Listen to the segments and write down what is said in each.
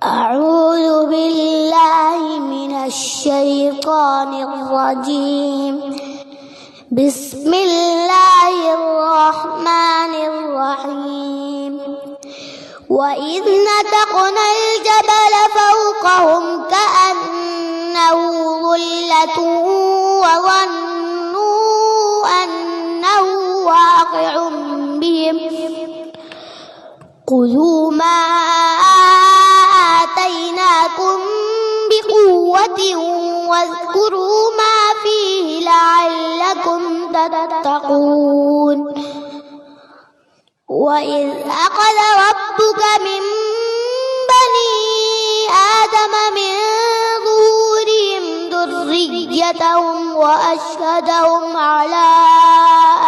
أعوذ بالله من الشيطان الرجيم. بسم الله الرحمن الرحيم. وإذ نتقنا الجبل فوقهم كأنه ظلة وظنوا أنه واقع بهم خذوا ما آتيناكم بقوة واذكروا ما فيه لعلكم تتقون. وإذ أخذ ربك من بني آدم من ظهورهم ذريتهم وأشهدهم على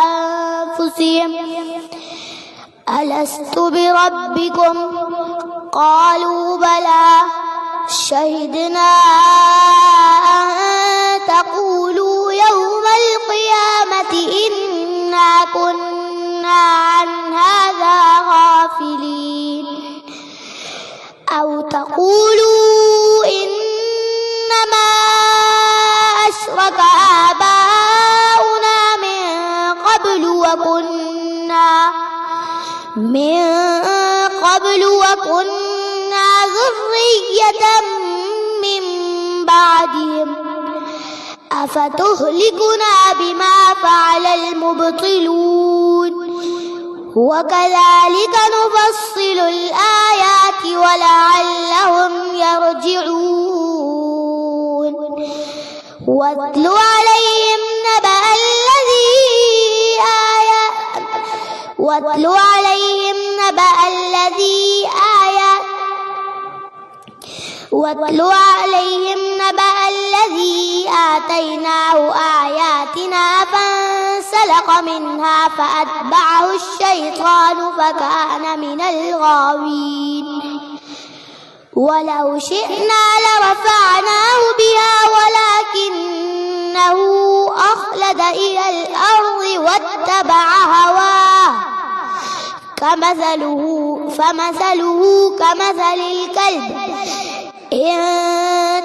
أنفسهم ألست بربكم قالوا بلى شهدنا أن تقولوا يوم القيامة إنا كنا عن هذا غافلين أو تقولوا إنما أشرك آباؤنا من قبل وكنا ذرية من بعدهم أفتهلكنا بما فعل المبطلون وكذلك نفصل الآيات ولعلهم يرجعون. واتل عليهم نبأ الذي آتيناه آياتنا فانسلخ منها فأتبعه الشيطان فكان من الغاوين. ولو شئنا لرفعناه بها ولكنه أخلد إلى الأرض واتبع هواه فمثله كمثل الكلب إن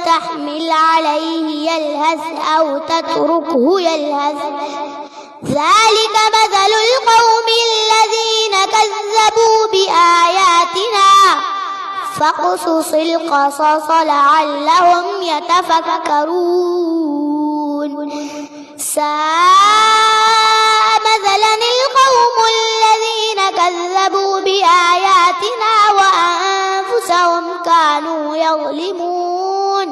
تحمل عليه يلهث أو تتركه يلهث ذلك مثل القوم الذين كذبوا بآياتنا فاقصص القصص لعلهم يتفكرون. ساء مثلا القوم الذين كذبوا بآياتنا وأنفسهم كانوا يظلمون.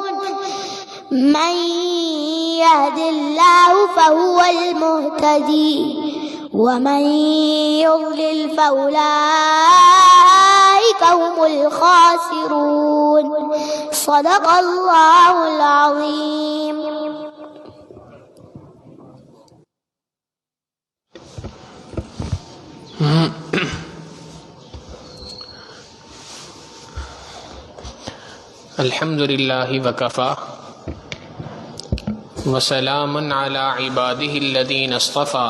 من يهد الله فهو المهتدي ومن يضلل فأولئك هم الخاسرون. صدق الله العظيم. الحمد للہ وکفی وسلام علی عبادہ الذین اصطفی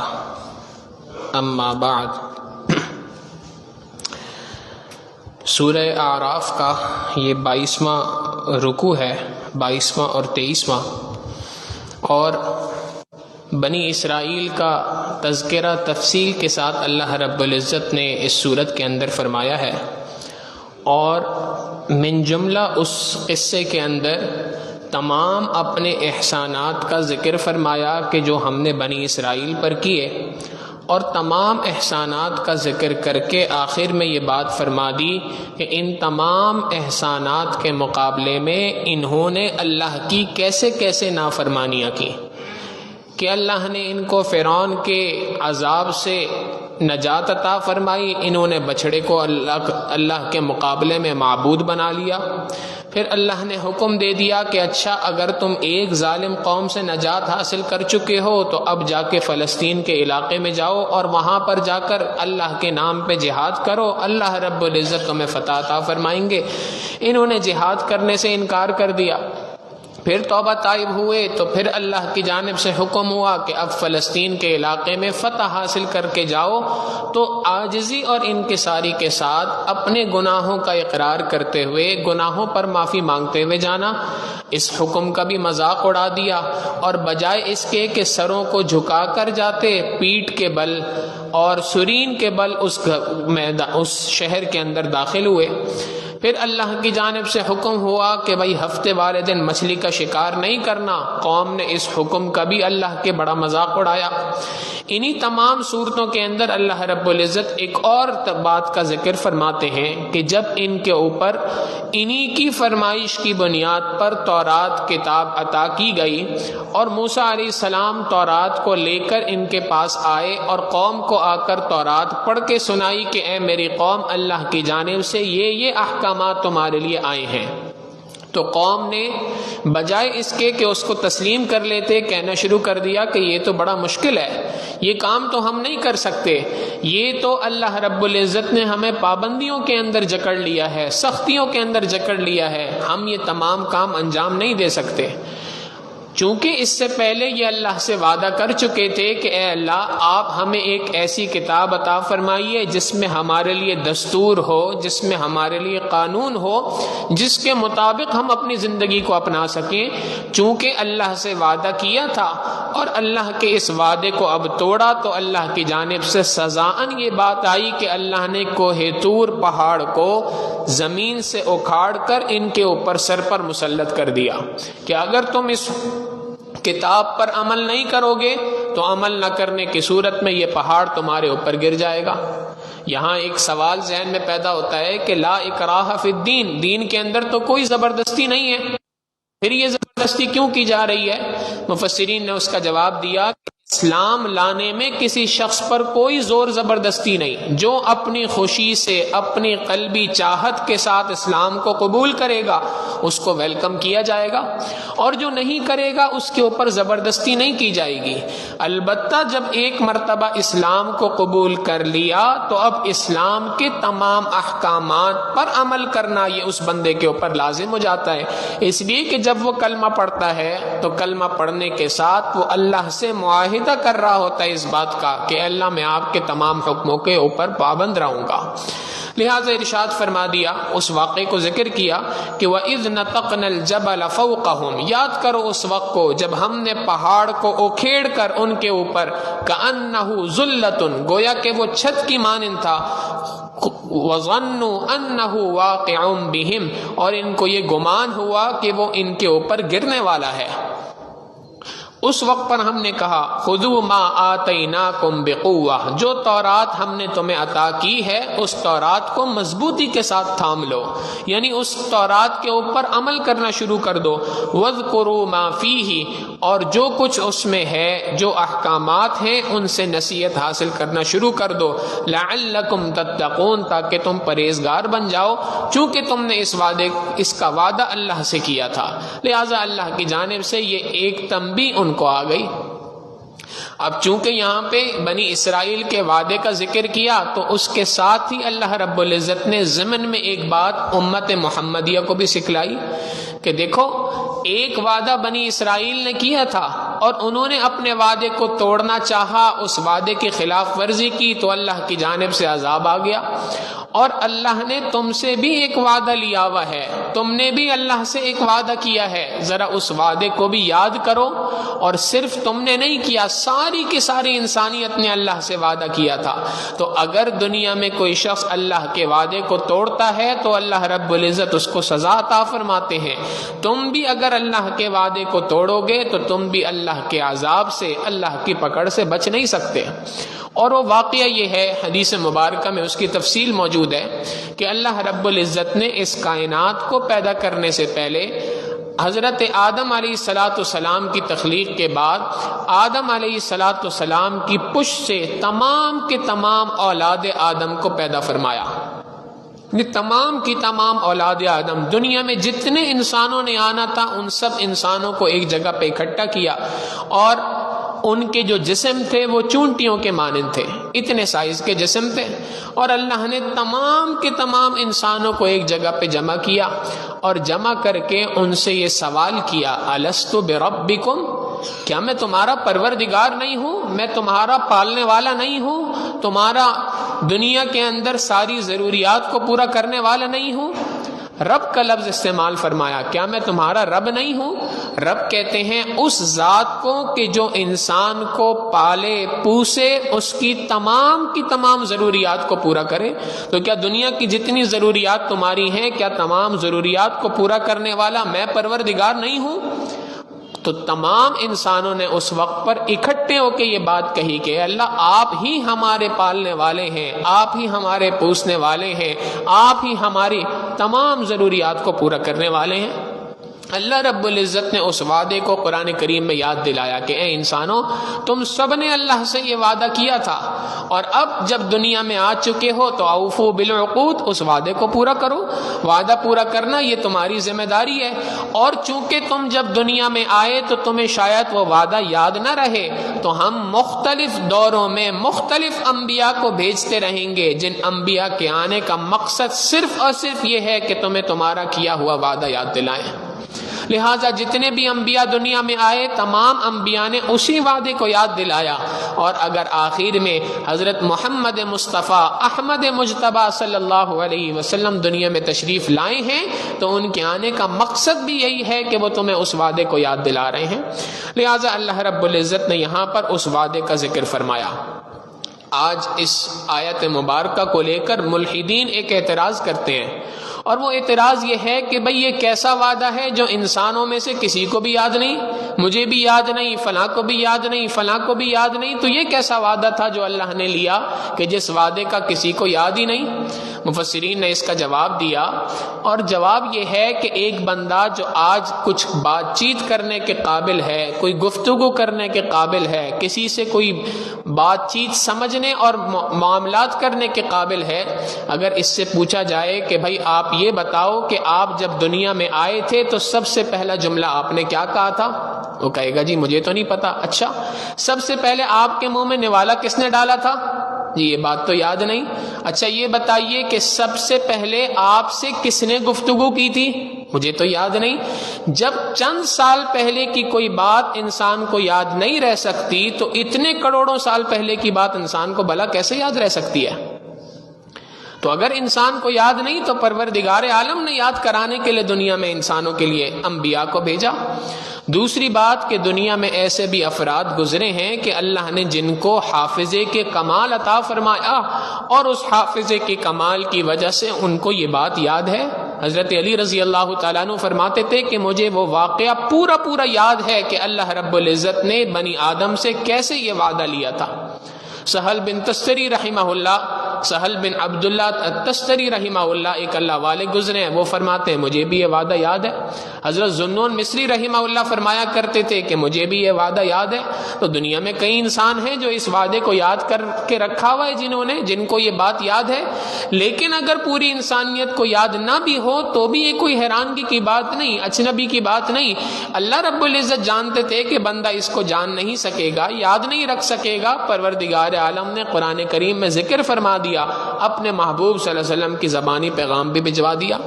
اما بعد. سورہ اعراف کا یہ 22واں رکوع ہے، 22واں اور 23واں، اور بنی اسرائیل کا تذکرہ تفصیل کے ساتھ اللہ رب العزت نے اس سورت کے اندر فرمایا ہے، اور من جملہ اس قصے کے اندر تمام اپنے احسانات کا ذکر فرمایا کہ جو ہم نے بنی اسرائیل پر کیے، اور تمام احسانات کا ذکر کر کے آخر میں یہ بات فرما دی کہ ان تمام احسانات کے مقابلے میں انہوں نے اللہ کی کیسے کیسے نافرمانیاں کی، کہ اللہ نے ان کو فرعون کے عذاب سے نجات عطا فرمائی، انہوں نے بچھڑے کو اللہ کے مقابلے میں معبود بنا لیا. پھر اللہ نے حکم دے دیا کہ اچھا اگر تم ایک ظالم قوم سے نجات حاصل کر چکے ہو تو اب جا کے فلسطین کے علاقے میں جاؤ اور وہاں پر جا کر اللہ کے نام پہ جہاد کرو، اللہ رب العزت تمہیں فتح عطا فرمائیں گے. انہوں نے جہاد کرنے سے انکار کر دیا. پھر توبہ طائب ہوئے تو پھر اللہ کی جانب سے حکم ہوا کہ اب فلسطین کے علاقے میں فتح حاصل کر کے جاؤ، تو عاجزی اور انکساری کے ساتھ اپنے گناہوں کا اقرار کرتے ہوئے گناہوں پر معافی مانگتے ہوئے جانا۔ اس حکم کا بھی مذاق اڑا دیا، اور بجائے اس کے کہ سروں کو جھکا کر جاتے، پیٹھ کے بل اور سرین کے بل اس شہر کے اندر داخل ہوئے۔ پھر اللہ کی جانب سے حکم ہوا کہ بھائی ہفتے والے دن مچھلی کا شکار نہیں کرنا۔ قوم نے اس حکم کا بھی اللہ کے بڑا مذاق اڑایا۔ انہی تمام صورتوں کے اندر اللہ رب العزت ایک اور بات کا ذکر فرماتے ہیں کہ جب ان کے اوپر انہی کی فرمائش کی بنیاد پر تورات کتاب عطا کی گئی، اور موسیٰ علیہ السلام تورات کو لے کر ان کے پاس آئے اور قوم کو آ کر تورات پڑھ کے سنائی کہ اے میری قوم، اللہ کی جانب سے یہ احکامات تمہارے لیے آئے ہیں، تو قوم نے بجائے اس کے کہ اس کو تسلیم کر لیتے، کہنا شروع کر دیا کہ یہ تو بڑا مشکل ہے، یہ کام تو ہم نہیں کر سکتے، یہ تو اللہ رب العزت نے ہمیں پابندیوں کے اندر جکڑ لیا ہے، سختیوں کے اندر جکڑ لیا ہے، ہم یہ تمام کام انجام نہیں دے سکتے۔ چونکہ اس سے پہلے یہ اللہ سے وعدہ کر چکے تھے کہ اے اللہ، آپ ہمیں ایک ایسی کتاب عطا فرمائیے جس میں ہمارے لیے دستور ہو، جس میں ہمارے لیے قانون ہو، جس کے مطابق ہم اپنی زندگی کو اپنا سکیں۔ چونکہ اللہ سے وعدہ کیا تھا اور اللہ کے اس وعدے کو اب توڑا، تو اللہ کی جانب سے سزاً یہ بات آئی کہ اللہ نے کوہ طور پہاڑ کو زمین سے اکھاڑ کر ان کے اوپر سر پر مسلط کر دیا کہ اگر تم اس کتاب پر عمل نہیں کرو گے تو عمل نہ کرنے کی صورت میں یہ پہاڑ تمہارے اوپر گر جائے گا۔ یہاں ایک سوال ذہن میں پیدا ہوتا ہے کہ لا اکراہ فی الدین، دین کے اندر تو کوئی زبردستی نہیں ہے، پھر یہ زبردستی کیوں کی جا رہی ہے؟ مفسرین نے اس کا جواب دیا کہ اسلام لانے میں کسی شخص پر کوئی زور زبردستی نہیں، جو اپنی خوشی سے اپنی قلبی چاہت کے ساتھ اسلام کو قبول کرے گا اس کو ویلکم کیا جائے گا، اور جو نہیں کرے گا اس کے اوپر زبردستی نہیں کی جائے گی۔ البتہ جب ایک مرتبہ اسلام کو قبول کر لیا تو اب اسلام کے تمام احکامات پر عمل کرنا یہ اس بندے کے اوپر لازم ہو جاتا ہے، اس لیے کہ جب وہ کلمہ پڑھتا ہے تو کلمہ پڑھنے کے ساتھ وہ اللہ سے معاہدہ کر رہا ہوتا ہے اس بات کا کہ اللہ میں آپ کے تمام حکموں کے اوپر پابند رہوں گا۔ لہٰذا ارشاد فرما دیا، اس واقعے کو ذکر کیا کہ وَإِذْ نَتَقْنَا الْجَبَلَ فَوْقَهُمْ، یاد کرو اس وقت کو جب ہم نے پہاڑ کو اکھیڑ کر ان کے اوپر كَأَنَّهُ ذُلَّةٌ، گویا کہ وہ چھت کی مانند تھا، وَظَنُّوا أَنَّهُ وَاقِعٌ بِهِمْ، اور ان کو یہ گمان ہوا کہ وہ ان کے اوپر گرنے والا ہے۔ اس وقت پر ہم نے کہا خذوا ما آتیناکم بقوہ، جو تورات ہم نے تمہیں عطا کی ہے اس تورات کو مضبوطی کے ساتھ تھام لو، یعنی اس تورات کے اوپر عمل کرنا شروع کر دو۔ واذکروا ما فیہ، اور جو کچھ اس میں ہے، جو احکامات ہیں ان سے نصیحت حاصل کرنا شروع کر دو، لعلکم تتقون، تاکہ تم پرہیزگار بن جاؤ، چونکہ تم نے اس کا وعدہ اللہ سے کیا تھا۔ لہٰذا اللہ کی جانب سے یہ ایک تنبیہ ان کو آ گئی۔ اب چونکہ یہاں پہ بنی اسرائیل کے وعدے کا ذکر کیا تو اس کے ساتھ ہی اللہ رب العزت نے ضمن میں ایک بات امت محمدیہ کو بھی سکھلائی کہ دیکھو، ایک وعدہ بنی اسرائیل نے کیا تھا اور انہوں نے اپنے وعدے کو توڑنا چاہا، اس وعدے کی خلاف ورزی کی تو اللہ کی جانب سے عذاب آ گیا۔ اور اللہ نے تم سے بھی ایک وعدہ لیا ہوا ہے، تم نے بھی اللہ سے ایک وعدہ کیا ہے، ذرا اس وعدے کو بھی یاد کرو۔ اور صرف تم نے نہیں کیا، ساری کی ساری انسانیت نے اللہ سے وعدہ کیا تھا۔ تو اگر دنیا میں کوئی شخص اللہ کے وعدے کو توڑتا ہے تو اللہ رب العزت اس کو سزا عطا فرماتے ہیں۔ تم بھی اگر اللہ کے وعدے کو توڑو گے تو تم بھی اللہ کے عذاب سے، اللہ کی پکڑ سے بچ نہیں سکتے۔ اور وہ واقعہ یہ ہے، حدیث مبارکہ میں اس کی تفصیل موجود ہے کہ اللہ رب العزت نے اس کائنات کو پیدا کرنے سے پہلے حضرت آدم علیہ السلام کی تخلیق کے بعد آدم علیہ السلام کی پشت سے تمام کے تمام اولاد آدم کو پیدا فرمایا۔ تمام کی تمام اولاد آدم، دنیا میں جتنے انسانوں نے آنا تھا ان سب انسانوں کو ایک جگہ پہ اکٹھا کیا، اور ان کے جو جسم تھے وہ چونٹیوں کے مانند تھے، اتنے سائز کے جسم تھے، اور اللہ نے تمام کے تمام انسانوں کو ایک جگہ پہ جمع کیا، اور جمع کر کے ان سے یہ سوال کیا الست بربکم، کیا میں تمہارا پروردگار نہیں ہوں، میں تمہارا پالنے والا نہیں ہوں، تمہارا دنیا کے اندر ساری ضروریات کو پورا کرنے والا نہیں ہوں؟ رب کا لفظ استعمال فرمایا، کیا میں تمہارا رب نہیں ہوں؟ رب کہتے ہیں اس ذات کو کہ جو انسان کو پالے پوسے، اس کی تمام ضروریات کو پورا کرے۔ تو کیا دنیا کی جتنی ضروریات تمہاری ہیں، کیا تمام ضروریات کو پورا کرنے والا میں پروردگار نہیں ہوں؟ تو تمام انسانوں نے اس وقت پر اکٹھے ہو کے یہ بات کہی کہ اللہ آپ ہی ہمارے پالنے والے ہیں، آپ ہی ہمارے پوسنے والے ہیں، آپ ہی ہماری تمام ضروریات کو پورا کرنے والے ہیں۔ اللہ رب العزت نے اس وعدے کو قرآن کریم میں یاد دلایا کہ اے انسانوں، تم سب نے اللہ سے یہ وعدہ کیا تھا، اور اب جب دنیا میں آ چکے ہو تو اوفوا بالعقود، اس وعدے کو پورا کرو۔ وعدہ پورا کرنا یہ تمہاری ذمہ داری ہے، اور چونکہ تم جب دنیا میں آئے تو تمہیں شاید وہ وعدہ یاد نہ رہے، تو ہم مختلف دوروں میں مختلف انبیاء کو بھیجتے رہیں گے، جن انبیاء کے آنے کا مقصد صرف اور صرف یہ ہے کہ تمہیں تمہارا کیا ہوا وعدہ یاد دلائیں۔ لہٰذا جتنے بھی انبیاء دنیا میں آئے، تمام انبیاء نے اسی وعدے کو یاد دلایا، اور اگر آخر میں حضرت محمد مصطفیٰ احمد مجتبیٰ صلی اللہ علیہ وسلم دنیا میں تشریف لائے ہیں تو ان کے آنے کا مقصد بھی یہی ہے کہ وہ تمہیں اس وعدے کو یاد دلا رہے ہیں۔ لہٰذا اللہ رب العزت نے یہاں پر اس وعدے کا ذکر فرمایا۔ آج اس آیت مبارکہ کو لے کر ملحدین ایک اعتراض کرتے ہیں، اور وہ اعتراض یہ ہے کہ بھئی یہ کیسا وعدہ ہے جو انسانوں میں سے کسی کو بھی یاد نہیں، مجھے بھی یاد نہیں، فلاں کو بھی یاد نہیں، فلاں کو بھی یاد نہیں، تو یہ کیسا وعدہ تھا جو اللہ نے لیا کہ جس وعدے کا کسی کو یاد ہی نہیں؟ مفسرین نے اس کا جواب دیا، اور جواب یہ ہے کہ ایک بندہ جو آج کچھ بات چیت کرنے کے قابل ہے، کوئی گفتگو کرنے کے قابل ہے، کسی سے کوئی بات چیت سمجھنے اور معاملات کرنے کے قابل ہے، اگر اس سے پوچھا جائے کہ بھائی آپ یہ بتاؤ کہ آپ جب دنیا میں آئے تھے تو سب سے پہلا جملہ آپ نے کیا کہا تھا، وہ کہے گا جی مجھے تو نہیں پتا۔ اچھا، سب سے پہلے آپ کے منہ میں نوالا کس نے ڈالا تھا؟ جی یہ بات تو یاد نہیں۔ اچھا یہ بتائیے کہ سب سے پہلے آپ سے کس نے گفتگو کی تھی؟ مجھے تو یاد نہیں۔ جب چند سال پہلے کی کوئی بات انسان کو یاد نہیں رہ سکتی تو اتنے کروڑوں سال پہلے کی بات انسان کو بھلا کیسے یاد رہ سکتی ہے؟ تو اگر انسان کو یاد نہیں تو پروردگار عالم نے یاد کرانے کے لیے دنیا میں انسانوں کے لیے انبیاء کو بھیجا۔ دوسری بات کہ دنیا میں ایسے بھی افراد گزرے ہیں کہ اللہ نے جن کو حافظے کے کمال عطا فرمایا، اور اس حافظے کے کمال کی وجہ سے ان کو یہ بات یاد ہے۔ حضرت علی رضی اللہ تعالیٰ عنہ فرماتے تھے کہ مجھے وہ واقعہ پورا یاد ہے کہ اللہ رب العزت نے بنی آدم سے کیسے یہ وعدہ لیا تھا۔ سہل بن تستری رحمہ اللہ، سہل بن عبداللہ تستری رحمہ اللہ، ایک اللہ والے گزرے ہیں، وہ فرماتے ہیں مجھے بھی یہ وعدہ یاد ہے۔ حضرت ذوالنون مصری رحمہ اللہ فرمایا کرتے تھے کہ مجھے بھی یہ وعدہ یاد ہے۔ تو دنیا میں کئی انسان ہیں جو اس وعدے کو یاد کر کے رکھا ہوا ہے، جن کو یہ بات یاد ہے، لیکن اگر پوری انسانیت کو یاد نہ بھی ہو تو بھی یہ کوئی حیرانگی کی بات نہیں، اجنبی کی بات نہیں۔ اللہ رب العزت جانتے تھے کہ بندہ اس کو جان نہیں سکے گا، یاد نہیں رکھ سکے گا، پروردگار عالم نے قرآن کریم میں ذکر فرما دیا، اپنے محبوب صلی اللہ علیہ وسلم کی زبانی پیغام بھی بھجوا دیا۔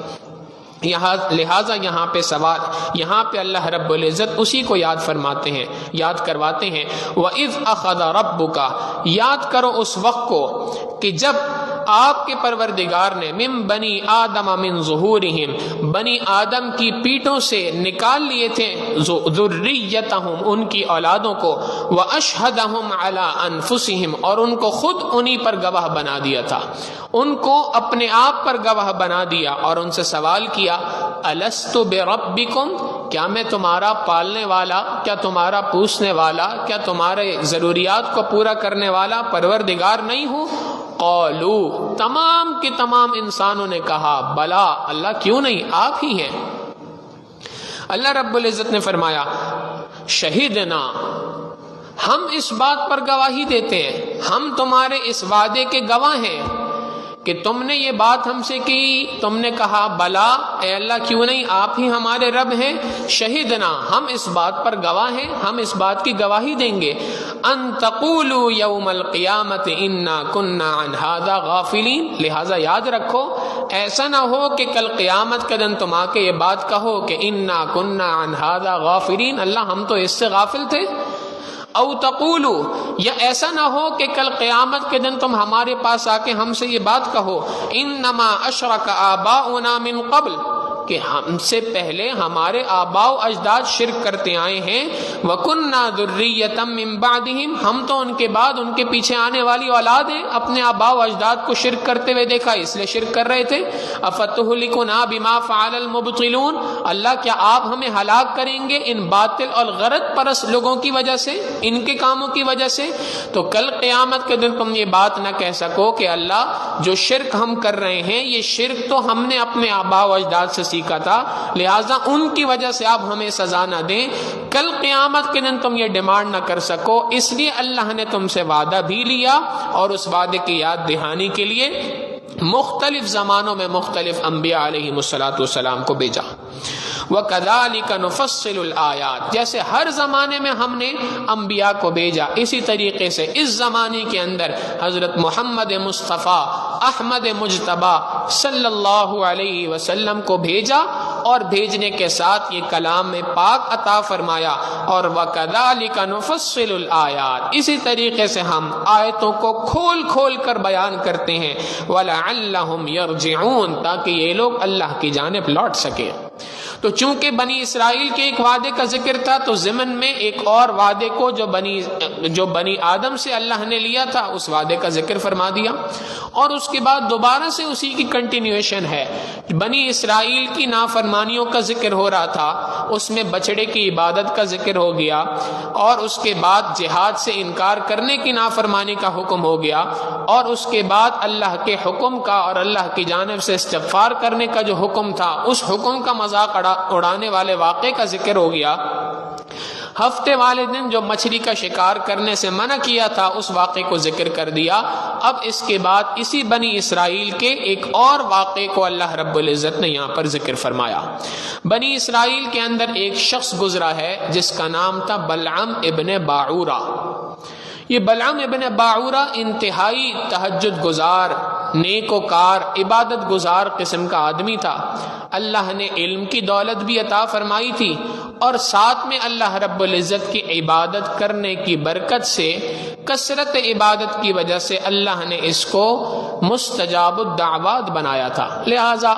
لہٰذا یہاں پہ سوال، یہاں پہ اللہ رب العزت اسی کو یاد فرماتے ہیں، یاد کرواتے ہیں۔ وَإِذْ أَخَذَ رَبُّكَ، یاد کرو اس وقت کو کہ جب آپ کے پروردگار نے من بنی آدم من ظہورہم، بنی آدم کی پیٹوں سے نکال لیے تھے ذریتہم، ان کی اولادوں کو، واشہدہم علی انفسہم، اور ان کو خود انہی پر گواہ بنا دیا تھا، ان کو اپنے آپ پر گواہ بنا دیا، اور ان سے سوال کیا الست بربکم، کیا میں تمہارا پالنے والا، کیا تمہارا پوسنے والا، کیا تمہارے ضروریات کو پورا کرنے والا پروردگار نہیں ہوں؟ قالوا، تمام کے تمام انسانوں نے کہا بلا، اللہ کیوں نہیں، آپ ہی ہیں۔ اللہ رب العزت نے فرمایا شہدنا، ہم اس بات پر گواہی دیتے ہیں، ہم تمہارے اس وعدے کے گواہ ہیں کہ تم نے یہ بات ہم سے کی؟ تم نے کہا بلا اے اللہ کیوں نہیں، آپ ہی ہمارے رب ہیں، شہدنا ہم اس بات پر گواہ ہیں، ہم اس بات کی گواہی دیں گے، ان تقولوا یوم القیامت انا کنا عن ھذا غافلین، لہذا یاد رکھو ایسا نہ ہو کہ کل قیامت کے دن تم آ کے یہ بات کہو کہ انا کنا عن ھذا غافلین، اللہ ہم تو اس سے غافل تھے، او تقولو یا ایسا نہ ہو کہ کل قیامت کے دن تم ہمارے پاس آ کے ہم سے یہ بات کہو انما اشرک آباؤنا من قبل، کہ ہم سے پہلے ہمارے آباء و اجداد شرک کرتے آئے ہیں، وَكُنَّا ذُرِّيَّةً مِّن بَعْدِهِمْ، ہم تو ان کے بعد ان کے پیچھے آنے والی اولاد ہیں، اپنے آباء و اجداد کو شرک کرتے ہوئے دیکھا اس لیے شرک کر رہے تھے۔ أَفَتُهْلِكُنَا بِمَا فَعَلَ الْمُبْطِلُونَ، اللہ کیا آپ ہمیں ہلاک کریں گے ان باطل اور غرض پرست لوگوں کی وجہ سے، ان کے کاموں کی وجہ سے؟ تو کل قیامت کے دن تم یہ بات نہ کہہ سکو کہ اللہ جو شرک ہم کر رہے ہیں یہ شرک تو ہم نے اپنے آباء و اجداد سے سیکھا تھا، لہٰذا ان کی وجہ سے آپ ہمیں سزا نہ دیں۔ کل قیامت کے دن تم یہ ڈیمانڈ نہ کر سکو، اس لیے اللہ نے تم سے وعدہ بھی لیا اور اس وعدے کی یاد دہانی کے لیے مختلف زمانوں میں مختلف انبیاء علیہم السلام کو بھیجا۔ وَكَذَلِكَ نُفَصِّلُ الْآيَاتِ، جیسے ہر زمانے میں ہم نے انبیاء کو بھیجا، اسی طریقے سے اس زمانے کے اندر حضرت محمد مصطفیٰ احمد مجتبیٰ صلی اللہ علیہ وسلم کو بھیجا اور بھیجنے کے ساتھ یہ کلام پاک عطا فرمایا، اور وَكَذَلِكَ نُفَصِّلُ الْآيَاتِ، اسی طریقے سے ہم آیتوں کو کھول کھول کر بیان کرتے ہیں، وَلَعَلَّهُمْ يَرْجِعُونَ، تاکہ یہ لوگ اللہ کی جانب لوٹ سکیں۔ تو چونکہ بنی اسرائیل کے ایک وعدے کا ذکر تھا تو ضمن میں ایک اور وعدے کو جو بنی آدم سے اللہ نے لیا تھا اس وعدے کا ذکر فرما دیا، اور اس کے بعد دوبارہ سے اسی کی کنٹینیویشن ہے۔ بنی اسرائیل کی نافرمانیوں کا ذکر ہو رہا تھا، اس میں بچڑے کی عبادت کا ذکر ہو گیا، اور اس کے بعد جہاد سے انکار کرنے کی نافرمانی کا حکم ہو گیا، اور اس کے بعد اللہ کے حکم کا اور اللہ کی جانب سے استغفار کرنے کا جو حکم تھا اس حکم کا مذاق اڑانے والے واقعے کا ذکر ہو گیا۔ ہفتے والے دن جو مچھلی کا شکار کرنے سے منع کیا تھا اس واقعے کو ذکر کر دیا۔ اب اس کے بعد اسی بنی اسرائیل کے ایک اور واقعے کو اللہ رب العزت نے یہاں پر ذکر فرمایا۔ بنی اسرائیل کے اندر ایک شخص گزرا ہے جس کا نام تھا بلعم ابن باعورہ۔ یہ بلعم ابن باعورہ انتہائی تہجد گزار، نیک وکار، عبادت گزار قسم کا آدمی تھا۔ اللہ نے علم کی دولت بھی عطا فرمائی تھی، اور ساتھ میں اللہ رب العزت کی عبادت کرنے کی برکت سے، کثرت عبادت کی وجہ سے اللہ نے اس کو مستجاب الدعوات بنایا تھا، لہٰذا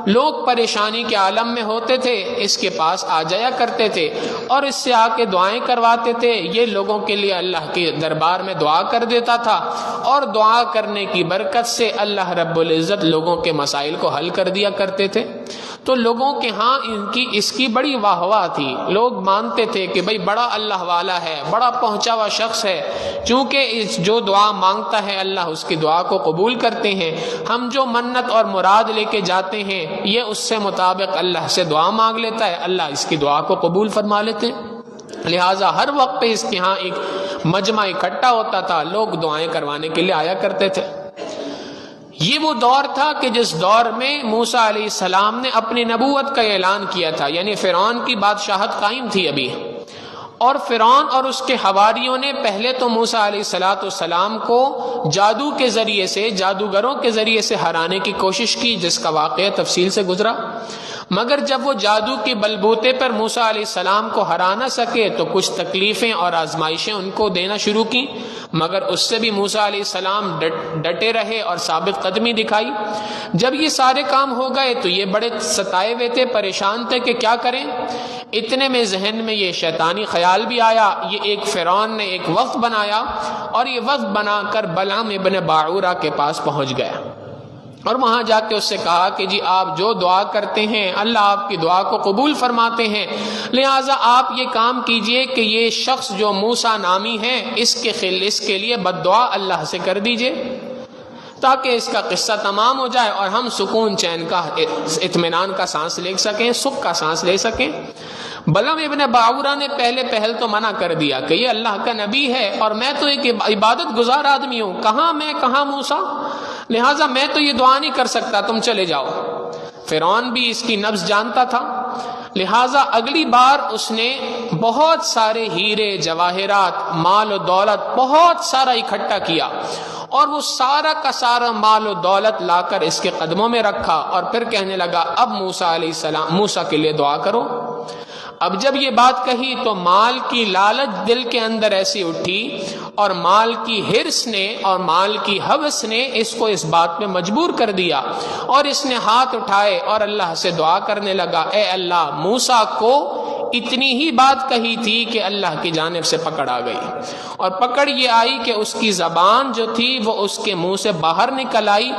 لوگ پریشانی کے عالم میں ہوتے تھے اس کے پاس آ جایا کرتے تھے اور اس سے آ کے دعائیں کرواتے تھے۔ یہ لوگوں کے لیے اللہ کے دربار میں دعا کر دیتا تھا، اور دعا کرنے کی برکت سے اللہ رب العزت لوگوں کے مسائل کو حل کر دیا کرتے تھے۔ تو لوگوں کے ہاں اس کی بڑی واہ واہ تھی، لوگ مانتے تھے کہ بھئی بڑا اللہ والا ہے، بڑا پہنچا ہوا شخص ہے، چونکہ جو دعا مانگتا ہے اللہ اس کی دعا کو قبول کرتے ہیں۔ ہم جو منت اور مراد لے کے جاتے ہیں یہ اس سے مطابق اللہ سے دعا مانگ لیتا ہے، اللہ اس کی دعا کو قبول فرما لیتے ہیں۔ لہٰذا ہر وقت پہ اس کے ہاں ایک مجمع اکٹھا ہوتا تھا، لوگ دعائیں کروانے کے لیے آیا کرتے تھے۔ یہ وہ دور تھا کہ جس دور میں موسیٰ علیہ السلام نے اپنی نبوت کا اعلان کیا تھا، یعنی فرعون کی بادشاہت قائم تھی ابھی، اور فرعون اور اس کے حواریوں نے پہلے تو موسیٰ علیہ السلام کو جادو کے ذریعے سے، جادوگروں کے ذریعے سے ہرانے کی کوشش کی، جس کا واقعہ تفصیل سے گزرا، مگر جب وہ جادو کے بلبوتے پر موسیٰ علیہ السلام کو ہرا نہ سکے تو کچھ تکلیفیں اور آزمائشیں ان کو دینا شروع کی، مگر اس سے بھی موسیٰ علیہ السلام ڈٹے رہے اور ثابت قدمی دکھائی۔ جب یہ سارے کام ہو گئے تو یہ بڑے ستائے ہوئے تھے، پریشان تھے کہ کیا کریں۔ اتنے میں ذہن میں یہ شیطانی خیال بھی آیا، یہ ایک فرعون نے ایک وفد بنایا، اور یہ وفد بنا کر بلعم ابن باعورہ کے پاس پہنچ گیا، اور وہاں جا کے اس سے کہا کہ جی آپ جو دعا کرتے ہیں اللہ آپ کی دعا کو قبول فرماتے ہیں، لہٰذا آپ یہ کام کیجئے کہ یہ شخص جو موسیٰ نامی ہے اس کے لیے بد دعا اللہ سے کر دیجئے، تاکہ اس کا قصہ تمام ہو جائے اور ہم سکون چین کا، اطمینان کا سانس لے سکیں، سکھ کا سانس لے سکیں۔ بلعم ابن باعورہ نے پہل تو منع کر دیا کہ یہ اللہ کا نبی ہے اور میں تو ایک عبادت گزار آدمی ہوں، کہاں میں کہاں موسیٰ، لہٰذا میں تو یہ دعا نہیں کر سکتا، تم چلے جاؤ۔ فرعون بھی اس کی نبض جانتا تھا، لہٰذا اگلی بار اس نے بہت سارے ہیرے جواہرات مال و دولت بہت سارا اکٹھا کیا، اور وہ سارا کا سارا مال و دولت لا کر اس کے قدموں میں رکھا، اور پھر کہنے لگا اب موسیٰ علیہ السلام، موسیٰ کے لیے دعا کرو۔ اب جب یہ بات کہی تو مال کی لالچ دل کے اندر ایسی اٹھی، اور مال کی ہرس نے اور مال کی ہوس نے اس کو اس بات میں مجبور کر دیا، اور اس نے ہاتھ اٹھائے اور اللہ سے دعا کرنے لگا، اے اللہ، موسیٰ کو اتنی ہی بات کہی تھی کہ اللہ کی جانب سے پکڑ آ گئی، اور پکڑ یہ آئی کہ اس کی زبان جو تھی وہ اس کے منہ سے باہر نکل آئی،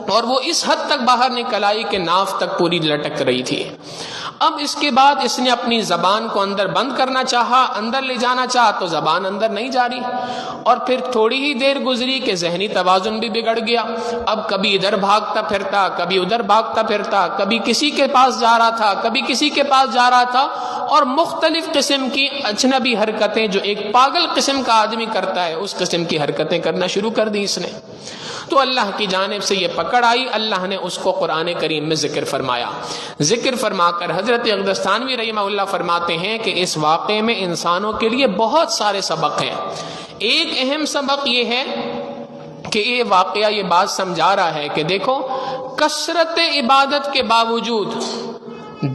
اور وہ اس حد تک باہر نکل آئی کہ ناف تک پوری لٹک رہی تھی۔ اب اس کے بعد اس نے اپنی زبان کو اندر بند کرنا چاہا، اندر لے جانا چاہا تو زبان اندر نہیں جا رہی، اور پھر تھوڑی ہی دیر گزری کہ ذہنی توازن بھی بگڑ گیا۔ اب کبھی ادھر بھاگتا پھرتا، کبھی ادھر بھاگتا پھرتا، کبھی کسی کے پاس جا رہا تھا، کبھی کسی کے پاس جا رہا تھا، اور مختلف قسم کی اجنبی حرکتیں جو ایک پاگل قسم کا آدمی کرتا ہے اس قسم کی حرکتیں کرنا شروع کر دی اس نے۔ تو اللہ کی جانب سے یہ پکڑ آئی، اللہ نے اس کو قرآن کریم میں ذکر فرمایا۔ ذکر فرما کر حضرت اقدس تھانوی رحمہ اللہ فرماتے ہیں کہ اس واقعے میں انسانوں کے لیے بہت سارے سبق ہیں۔ ایک اہم سبق یہ ہے کہ یہ واقعہ یہ بات سمجھا رہا ہے کہ دیکھو، کثرت عبادت کے باوجود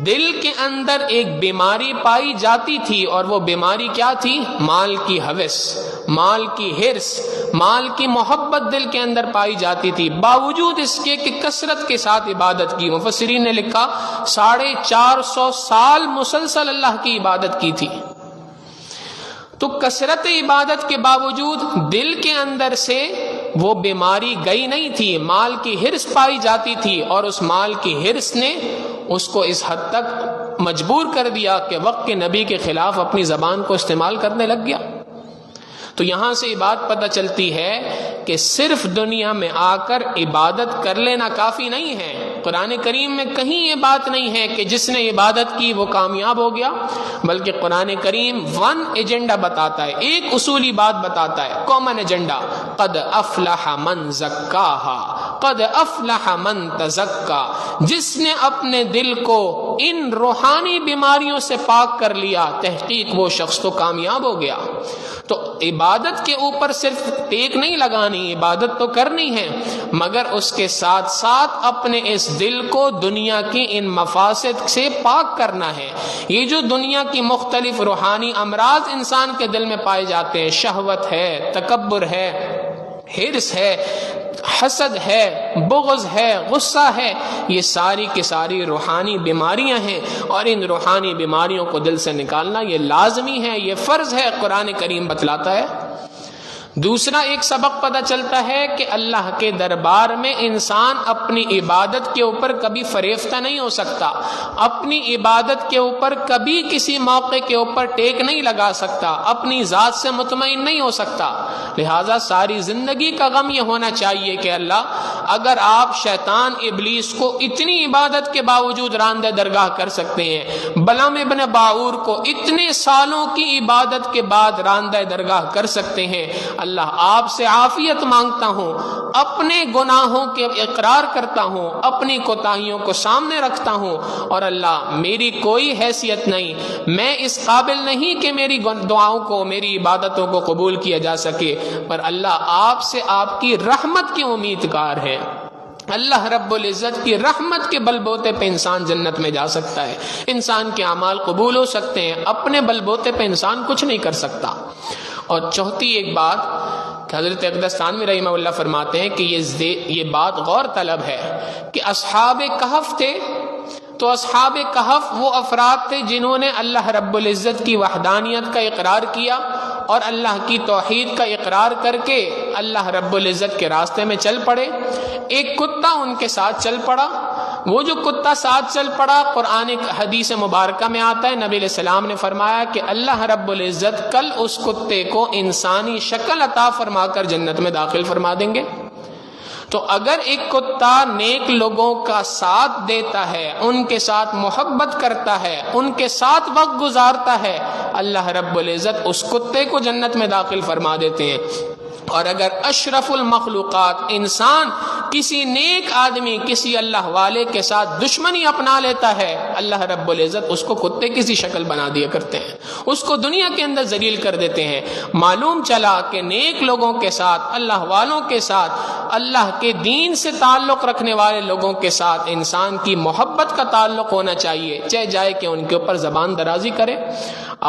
دل کے اندر ایک بیماری پائی جاتی تھی، اور وہ بیماری کیا تھی؟ مال کی ہوس، مال کی ہرس، مال کی محبت دل کے اندر پائی جاتی تھی، باوجود اس کے کہ کثرت کے ساتھ عبادت کی۔ مفسرین نے لکھا 450 سال مسلسل اللہ کی عبادت کی تھی۔ تو کثرت عبادت کے باوجود دل کے اندر سے وہ بیماری گئی نہیں تھی، مال کی ہرس پائی جاتی تھی، اور اس مال کی ہرس نے اس کو اس حد تک مجبور کر دیا کہ وقت کے نبی کے خلاف اپنی زبان کو استعمال کرنے لگ گیا۔ تو یہاں سے یہ بات پتہ چلتی ہے کہ صرف دنیا میں آ کر عبادت کر لینا کافی نہیں ہے۔ قرآن کریم میں کہیں یہ بات نہیں ہے کہ جس نے عبادت کی وہ کامیاب ہو گیا، بلکہ قرآن کریم ون ایجنڈا بتاتا ہے، ایک اصولی بات بتاتا ہے، کامن ایجنڈا، قد افلح من زکاہا، قد افلح من تزکا۔ جس نے اپنے دل کو ان روحانی بیماریوں سے پاک کر لیا، تحقیق وہ شخص تو کامیاب ہو گیا۔ تو عبادت کے اوپر صرف ٹیک نہیں لگانی، عبادت تو کرنی ہے، مگر اس کے ساتھ ساتھ اپنے اس دل کو دنیا کی ان مفاسد سے پاک کرنا ہے۔ یہ جو دنیا کی مختلف روحانی امراض انسان کے دل میں پائے جاتے ہیں، شہوت ہے، تکبر ہے، ہرس ہے، حسد ہے، بغض ہے، غصہ ہے، یہ ساری کی ساری روحانی بیماریاں ہیں، اور ان روحانی بیماریوں کو دل سے نکالنا یہ لازمی ہے، یہ فرض ہے، قرآن کریم بتلاتا ہے۔ دوسرا ایک سبق پتہ چلتا ہے کہ اللہ کے دربار میں انسان اپنی عبادت کے اوپر کبھی فریفتہ نہیں ہو سکتا، اپنی عبادت کے اوپر کبھی کسی موقع کے اوپر ٹیک نہیں لگا سکتا، اپنی ذات سے مطمئن نہیں ہو سکتا۔ لہٰذا ساری زندگی کا غم یہ ہونا چاہیے کہ اللہ، اگر آپ شیطان ابلیس کو اتنی عبادت کے باوجود راندہ درگاہ کر سکتے ہیں، بلعام ابن باعور کو اتنے سالوں کی عبادت کے بعد راندہ درگاہ کر سکتے ہیں، اللہ آپ سے عافیت مانگتا ہوں، اپنے گناہوں کے اقرار کرتا ہوں، اپنی کوتاہیوں کو سامنے رکھتا ہوں، اور اللہ میری کوئی حیثیت نہیں، میں اس قابل نہیں کہ میری دعاؤں کو، میری عبادتوں کو قبول کیا جا سکے، پر اللہ آپ سے آپ کی رحمت کی امیدگار ہے۔ اللہ رب العزت کی رحمت کے بل بوتے پہ انسان جنت میں جا سکتا ہے، انسان کے اعمال قبول ہو سکتے ہیں، اپنے بل بوتے پہ انسان کچھ نہیں کر سکتا۔ اور چوتھی ایک بات کہ حضرت اقدس تھانوی رحمہ اللہ فرماتے ہیں کہ یہ بات غور طلب ہے کہ اصحاب کہف تھے، تو اصحاب کہف وہ افراد تھے جنہوں نے اللہ رب العزت کی وحدانیت کا اقرار کیا اور اللہ کی توحید کا اقرار کر کے اللہ رب العزت کے راستے میں چل پڑے۔ ایک کتا ان کے ساتھ چل پڑا، وہ جو کتا ساتھ چل پڑا، قرآن حدیث مبارکہ میں آتا ہے، نبی علیہ السلام نے فرمایا کہ اللہ رب العزت کل اس کتے کو انسانی شکل عطا فرما کر جنت میں داخل فرما دیں گے۔ تو اگر ایک کتا نیک لوگوں کا ساتھ دیتا ہے، ان کے ساتھ محبت کرتا ہے، ان کے ساتھ وقت گزارتا ہے، اللہ رب العزت اس کتے کو جنت میں داخل فرما دیتے ہیں۔ اور اگر اشرف المخلوقات انسان کسی نیک آدمی کسی اللہ والے کے ساتھ دشمنی اپنا لیتا ہے، اللہ رب العزت اس کو کتے کی سی شکل بنا دیا کرتے ہیں، اس کو دنیا کے اندر ذلیل کر دیتے ہیں۔ معلوم چلا کہ نیک لوگوں کے ساتھ، اللہ والوں کے ساتھ، اللہ کے دین سے تعلق رکھنے والے لوگوں کے ساتھ انسان کی محبت کا تعلق ہونا چاہیے، چاہے جائے کہ ان کے اوپر زبان درازی کرے۔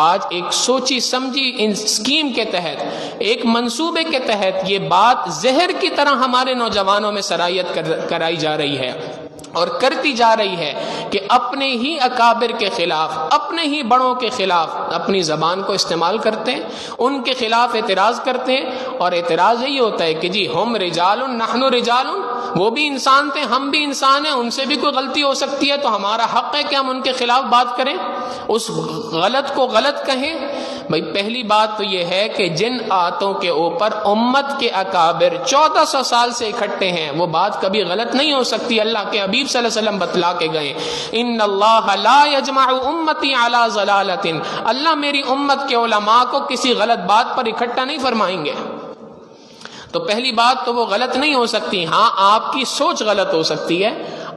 آج ایک سوچی سمجھی اسکیم کے تحت، ایک منصوبے کے تحت یہ بات زہر کی طرح ہمارے نوجوانوں میں سرایت کرائی جا رہی ہے اور کرتی جا رہی ہے کہ اپنے ہی اکابر کے خلاف، اپنے ہی بڑوں کے خلاف اپنی زبان کو استعمال کرتے ہیں، ان کے خلاف اعتراض کرتے ہیں، اور اعتراض یہی ہوتا ہے کہ جی ہم رجال نحن رجال، وہ بھی انسان تھے، ہم بھی انسان ہیں، ان سے بھی کوئی غلطی ہو سکتی ہے تو ہمارا حق ہے کہ ہم ان کے خلاف بات کریں، اس غلط کو غلط کہیں۔ بھائی پہلی بات تو یہ ہے کہ جن آیتوں کے اوپر امت کے اکابر 1400 سال سے اکٹھے ہیں وہ بات کبھی غلط نہیں ہو سکتی۔ اللہ کے حبیب صلی اللہ علیہ وسلم بتلا کے گئے، ان اللہ لا یجمع امتی علی ضلالۃ، اللہ میری امت کے علماء کو کسی غلط بات پر اکٹھا نہیں فرمائیں گے۔ تو پہلی بات تو وہ غلط نہیں ہو سکتی، ہاں آپ کی سوچ غلط ہو سکتی ہے،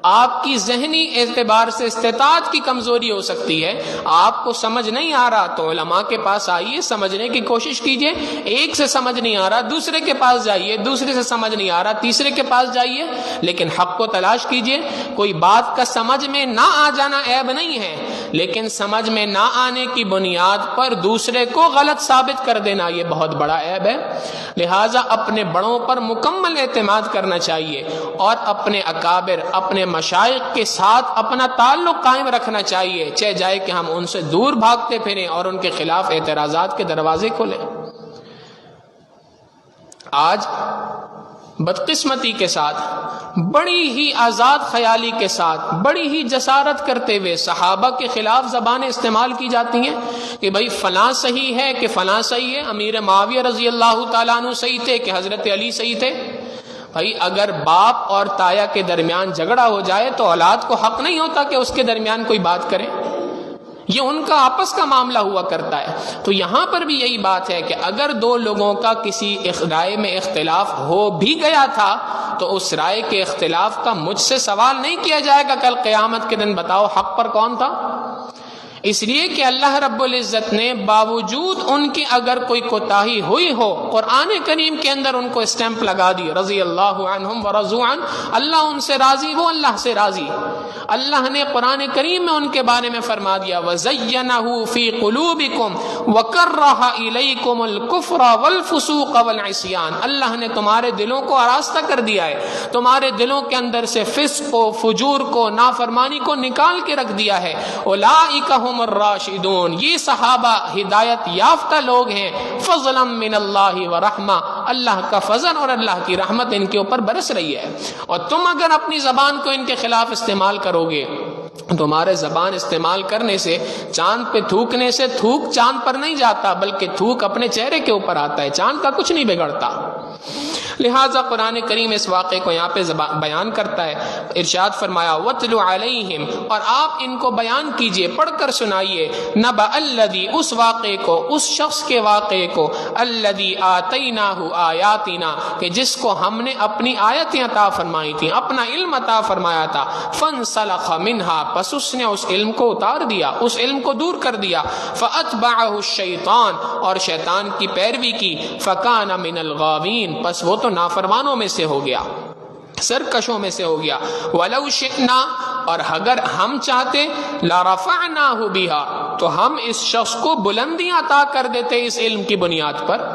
آپ کی ذہنی اعتبار سے استطاعت کی کمزوری ہو سکتی ہے، آپ کو سمجھ نہیں آ رہا تو علماء کے پاس آئیے، سمجھنے کی کوشش کیجئے، ایک سے سمجھ نہیں آ رہا دوسرے کے پاس جائیے، دوسرے سے سمجھ نہیں آ رہا تیسرے کے پاس جائیے، لیکن حق کو تلاش کیجئے۔ کوئی بات کا سمجھ میں نہ آ جانا عیب نہیں ہے، لیکن سمجھ میں نہ آنے کی بنیاد پر دوسرے کو غلط ثابت کر دینا یہ بہت بڑا عیب ہے۔ لہٰذا اپنے بڑوں پر مکمل اعتماد کرنا چاہیے اور اپنے اکابر، اپنے مشائخ کے ساتھ اپنا تعلق قائم رکھنا چاہیے، چاہے جائے کہ ہم ان سے دور بھاگتے پھریں اور ان کے خلاف اعتراضات کے دروازے کھولیں۔ آج بدقسمتی کے ساتھ، بڑی ہی آزاد خیالی کے ساتھ، بڑی ہی جسارت کرتے ہوئے صحابہ کے خلاف زبانیں استعمال کی جاتی ہیں کہ بھائی فلاں صحیح ہے کہ فلاں صحیح ہے، امیر معاویہ رضی اللہ تعالیٰ عنہ صحیح تھے کہ حضرت علی صحیح تھے۔ بھائی اگر باپ اور تایا کے درمیان جھگڑا ہو جائے تو اولاد کو حق نہیں ہوتا کہ اس کے درمیان کوئی بات کرے، یہ ان کا آپس کا معاملہ ہوا کرتا ہے۔ تو یہاں پر بھی یہی بات ہے کہ اگر دو لوگوں کا کسی رائے میں اختلاف ہو بھی گیا تھا تو اس رائے کے اختلاف کا مجھ سے سوال نہیں کیا جائے گا کل قیامت کے دن بتاؤ حق پر کون تھا، اس لیے کہ اللہ رب العزت نے باوجود ان کی اگر کوئی کوتاہی ہوئی ہو قرآن کریم کے اندر ان کو اسٹیمپ لگا دی، رضی اللہ عنہم ورضوا عنہ، اللہ ان سے راضی، وہ اللہ سے راضی۔ اللہ نے قرآن کریم میں ان کے بارے میں فرما دیا وَزَيَّنَهُ فِي قُلُوبِكُمْ وَكَرَّهَ إِلَيْكُمُ الْكُفْرَ وَالْفُسُوقَ وَالْعِصْيَانَ، اللہ نے تمہارے دلوں کو آراستہ کر دیا ہے، تمہارے دلوں کے اندر سے فسق کو، فجور کو، نافرمانی کو نکال کے رکھ دیا ہے۔ أُولَٰئِكَ هُمُ الراشدون، یہ صحابہ ہدایت یافتہ لوگ ہیں، فضلا من اللہ ورحمہ، اللہ کا فضل اور اللہ کی رحمت ان کے اوپر برس رہی ہے۔ اور تم اگر اپنی زبان کو ان کے خلاف استعمال کرو گے، تمہارے زبان استعمال کرنے سے، چاند پہ تھوکنے سے تھوک چاند پر نہیں جاتا بلکہ تھوک اپنے چہرے کے اوپر آتا ہے، چاند کا کچھ نہیں بگڑتا۔ لہٰذا قرآن کریم اس واقعے کو یہاں پہ بیان کرتا ہے، ارشاد فرمایا وَاتْلُ عَلَيْهِمْ، اور آپ ان کو بیان کیجئے، پڑھ کر سنائیے، نَبَأَ الَّذِي، اس واقعے کو، اس شخص کے واقعے کو، الَّذِي آتَيْنَاهُ آیَاتِنَا، کہ جس کو ہم نے اپنی آیتیں عطا فرمائی تھیں، اپنا علم عطا فرمایا تھا، فَانْسَلَخَ مِنْهَا، پس اس نے اس علم کو اتار دیا، اس علم کو دور کر دیا، فَأَتْبَعَهُ الشَّيْطَانُ، اور شیطان کی پیروی کی، فَكَانَ مِنَ الْغَاوِينَ، پس وہ تو نافرمانوں میں سے ہو گیا، سرکشوں میں سے ہو گیا۔ وَلَوْ شِئْنَا، اور اگر ہم چاہتے، لَرَفَعْنَاهُ بِهَا، تو ہم اس شخص کو بلندیاں عطا کر دیتے اس علم کی بنیاد پر۔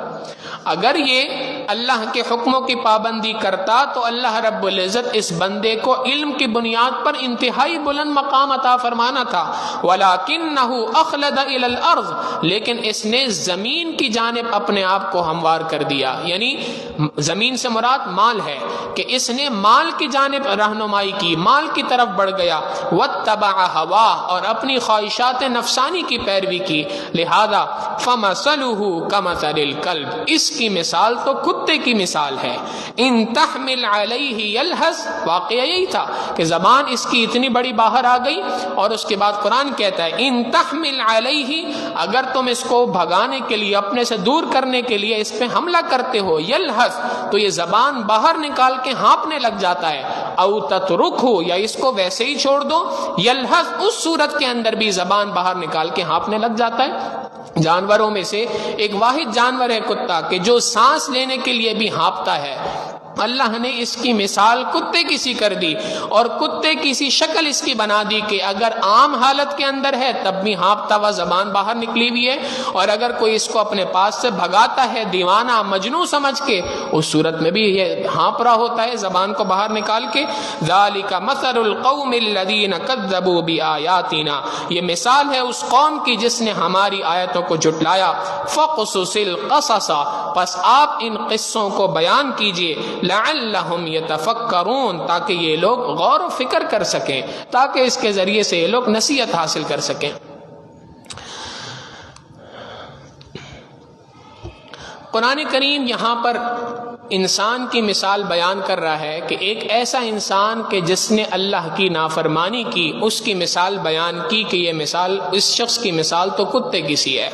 اگر یہ اللہ کے حکموں کی پابندی کرتا تو اللہ رب العزت اس بندے کو علم کی بنیاد پر انتہائی بلند مقام عطا فرمانا تھا۔ وَلَكِنَّهُ أَخْلَدَ إِلَى الْأَرْضِ، لیکن اس نے زمین کی جانب اپنے آپ کو ہموار کر دیا، یعنی زمین سے مراد مال ہے کہ اس نے مال کی جانب رہنمائی کی، مال کی طرف بڑھ گیا، وَاتَّبَعَ هَوَاهُ، اور اپنی خواہشات نفسانی کی پیروی کی، لہذا فَمَثَلُهُ كَمَثَلِ الْكَلْبِ، اس کی مثال تو کتے کی مثال ہے۔ ان تحمل علیہ یلہز، واقعہ یہی تھا کہ زبان اس کی اتنی بڑی باہر آ گئی، اور اس کے بعد قرآن کہتا ہے ان تحمل علیہ، اگر تم اس کو بھگانے کے لیے، اپنے سے دور کرنے کے لیے اس پہ حملہ کرتے ہو، یلہز، یلحظ، تو یہ زبان باہر نکال کے ہانپنے لگ جاتا ہے، او تترکہ، یا اس کو ویسے ہی چھوڑ دو، یلحظ، اس صورت کے اندر بھی زبان باہر نکال کے ہانپنے لگ جاتا ہے۔ جانوروں میں سے ایک واحد جانور ہے کتا، کہ جو سانس لینے کے لیے بھی ہانپتا ہے۔ اللہ نے اس کی مثال کتے کی سی کر دی، اور کتے کی سی شکل اس کی بنا دی کہ اگر عام حالت کے اندر ہے تب بھی ہانپتا ہوا زبان باہر نکلی ہوئی ہے، اور اگر کوئی اس کو اپنے پاس سے بھگاتا ہے دیوانہ مجنون سمجھ کے، اس صورت میں بھی یہ ہانپ رہا ہوتا ہے زبان کو باہر نکال کے۔ ذالک مثل القوم الذین کذبوا بآیاتنا، یہ مثال ہے اس قوم کی جس نے ہماری آیتوں کو جھٹلایا۔ فقصص القصص، پس آپ ان قصوں کو بیان کیجئے، لعلہم یتفکرون، تاکہ یہ لوگ غور و فکر کر سکیں، تاکہ اس کے ذریعے سے یہ لوگ نصیحت حاصل کر سکیں۔ قرآن کریم یہاں پر انسان کی مثال بیان کر رہا ہے کہ ایک ایسا انسان کہ جس نے اللہ کی نافرمانی کی، اس کی مثال بیان کی کہ یہ مثال، اس شخص کی مثال تو کتے کی سی ہے،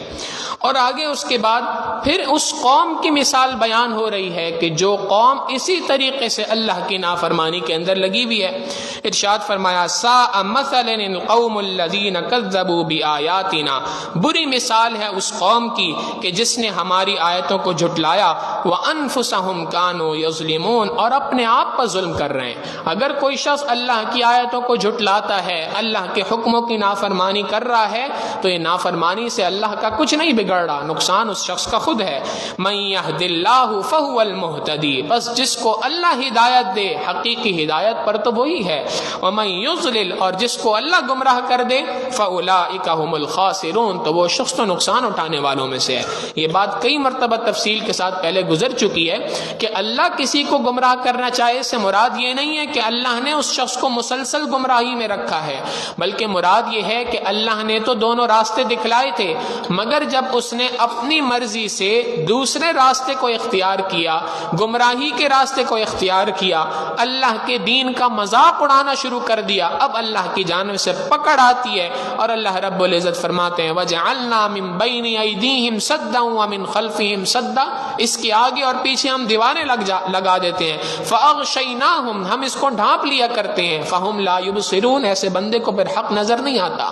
اور آگے اس کے بعد پھر اس قوم کی مثال بیان ہو رہی ہے کہ جو قوم اسی طریقے سے اللہ کی نافرمانی کے اندر لگی ہوئی ہے۔ ارشاد فرمایا ساء مثلا القوم الذین کذبوا بآیاتنا، بری مثال ہے اس قوم کی کہ جس نے ہماری آیتوں کو جھٹلایا، وانفسہم کانوا یظلمون، اور اپنے آپ پر ظلم کر رہے ہیں۔ اگر کوئی شخص اللہ کی آیتوں کو جھٹلاتا ہے، اللہ کے حکموں کی نافرمانی کر رہا ہے، تو یہ نافرمانی سے اللہ کا کچھ نہیں بگڑ رہا، نقصان اس شخص کا خود ہے۔ من یہد اللہ فہو المہتدی، بس جس کو اللہ ہدایت دے حقیقی ہدایت پر تو وہی ہے، ومن یضلل، اور جس کو اللہ گمراہ کر دے، فاولئک هم الخاسرون، تو وہ شخص تو نقصان اٹھانے والوں میں سے ہے۔ یہ بات کئی مرتبہ تفصیل کے ساتھ پہلے گزر چکی ہے کہ اللہ کسی کو گمراہ کرنا چاہے، اس سے مراد یہ نہیں ہے کہ اللہ نے اس شخص کو مسلسل گمراہی میں رکھا ہے، بلکہ مراد یہ ہے کہ اللہ نے تو دونوں راستے دکھلائے تھے، مگر جب اس نے اپنی مرضی سے دوسرے راستے کو اختیار کیا، گمراہی کے راستے کو اختیار کیا، اللہ کے دین کا مذاق اڑانا شروع کر دیا، اب اللہ کی جانب سے پکڑ آتی ہے، اور اللہ رب العزت فرماتے ہیں وَجَعَلْنَا مِن بَيْنِ أَيْدِيهِمْ سَدًّا وَمِن خَلْفِهِمْ سَدًّا، اس کے آگے اور پیچھے ہم دیواریں لگا دیتے ہیں، فَأَغْشَيْنَاهُمْ، ہم اس کو ڈھانپ لیا کرتے ہیں، فَهُمْ لَا يُبْصِرُونَ، ایسے بندے کو پھر حق نظر نہیں آتا۔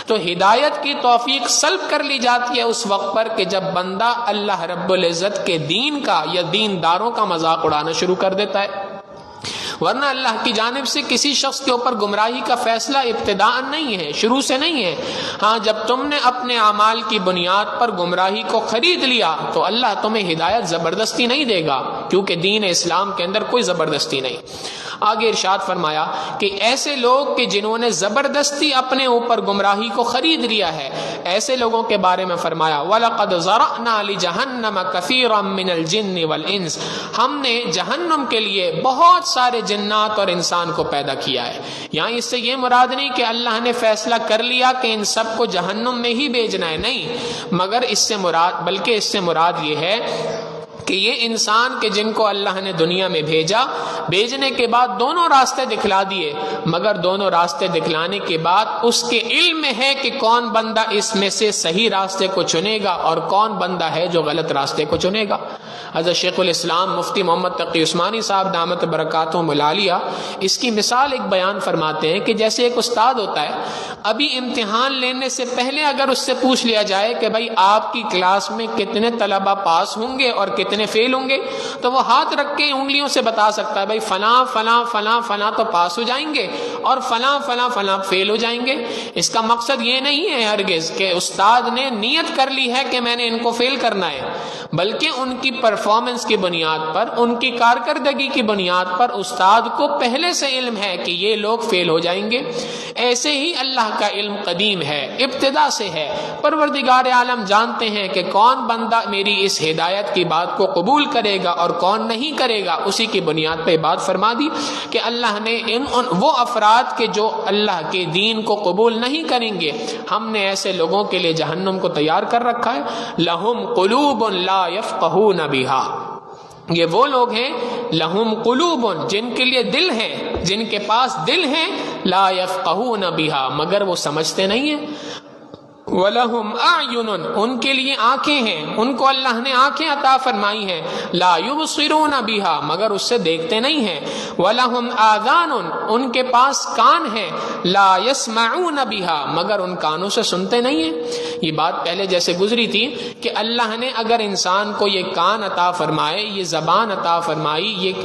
تو ہدایت کی توفیق سلب کر لی جاتی ہے اس وقت پر کہ جب بندہ اللہ رب العزت کے دین کا یا دینداروں کا مذاق اڑانا شروع کر دیتا ہے، ورنہ اللہ کی جانب سے کسی شخص کے اوپر گمراہی کا فیصلہ ابتداء نہیں ہے، شروع سے نہیں ہے۔ ہاں جب تم نے اپنے اعمال کی بنیاد پر گمراہی کو خرید لیا تو اللہ تمہیں ہدایت زبردستی نہیں دے گا، کیونکہ دین اسلام کے اندر کوئی زبردستی نہیں۔ آگے ارشاد فرمایا کہ ایسے لوگ کہ جنہوں نے زبردستی اپنے اوپر گمراہی کو خرید لیا ہے، ایسے لوگوں کے بارے میں فرمایا وَلَقَدْ ذَرَأْنَا لِجَهَنَّمَ كَثِيرًا مِّنَ الْجِنِّ وَالْإِنسِ، ہم نے جہنم کے لیے بہت سارے جنات اور انسان کو پیدا کیا ہے۔ یہاں اس سے یہ مراد نہیں کہ اللہ نے فیصلہ کر لیا کہ ان سب کو جہنم میں ہی بھیجنا ہے، نہیں، مگر اس سے مراد، بلکہ اس سے مراد یہ ہے کہ یہ انسان کے جن کو اللہ نے دنیا میں بھیجا، بھیجنے کے بعد دونوں راستے دکھلا دیے، مگر دونوں راستے دکھلانے کے بعد اس کے علم میں ہے کہ کون بندہ اس میں سے صحیح راستے کو چنے گا اور کون بندہ ہے جو غلط راستے کو چنے گا۔ حضرت شیخ الاسلام مفتی محمد تقی عثمانی صاحب دامت برکاتہم العالیہ اس کی مثال ایک بیان فرماتے ہیں کہ جیسے ایک استاد ہوتا ہے، ابھی امتحان لینے سے پہلے اگر اس سے پوچھ لیا جائے کہ بھائی آپ کی کلاس میں کتنے طلبہ پاس ہوں گے اور کتنے فیل ہوں گے، تو وہ ہاتھ رکھ کے انگلیوں سے بتا سکتا ہے بھائی فلاں فلاں فلاں فلاں تو پاس ہو جائیں گے اور فلاں فلاں فلاں فیل ہو جائیں گے۔ اس کا مقصد یہ نہیں ہے ہرگز کہ استاد نے نیت کر لی ہے کہ میں نے ان کو فیل کرنا ہے، بلکہ ان کی پرفارمنس کی بنیاد پر، ان کی کارکردگی کی بنیاد پر استاد کو پہلے سے علم ہے کہ یہ لوگ فیل ہو جائیں گے۔ ایسے ہی اللہ کا علم قدیم ہے، ابتدا سے ہے، پروردگار عالم جانتے ہیں کہ کون بندہ میری اس ہدایت کی بات کو قبول کرے گا اور کون نہیں کرے گا۔ اسی کی بنیاد پہ بات فرما دی کہ اللہ نے وہ افراد کے جو اللہ کے دین کو قبول نہیں کریں گے، ہم نے ایسے لوگوں کے لیے جہنم کو تیار کر رکھا ہے۔ لہم قلوب لا یفقہون بہا، یہ وہ لوگ ہیں لہم قلوب جن کے لیے دل ہے، جن کے پاس دل ہے، لا یفقہون بہا مگر وہ سمجھتے نہیں ہیں۔ وَلَهُمْ أَعْيُنٌ ان کے لیے آنکھیں ہیں، ان کو اللہ نے آنکھیں عطا فرمائی ہیں، لا يُبْصِرُونَ بِهَا مگر اس سے دیکھتے نہیں ہیں، وَلَهُمْ آذَانٌ ان کے پاس کان ہیں، لا يَسْمَعُونَ بِهَا مگر ان کانوں سے سنتے نہیں ہیں۔ یہ بات پہلے جیسے گزری تھی کہ اللہ نے اگر انسان کو یہ کان عطا فرمائے، یہ زبان عطا فرمائی، یہ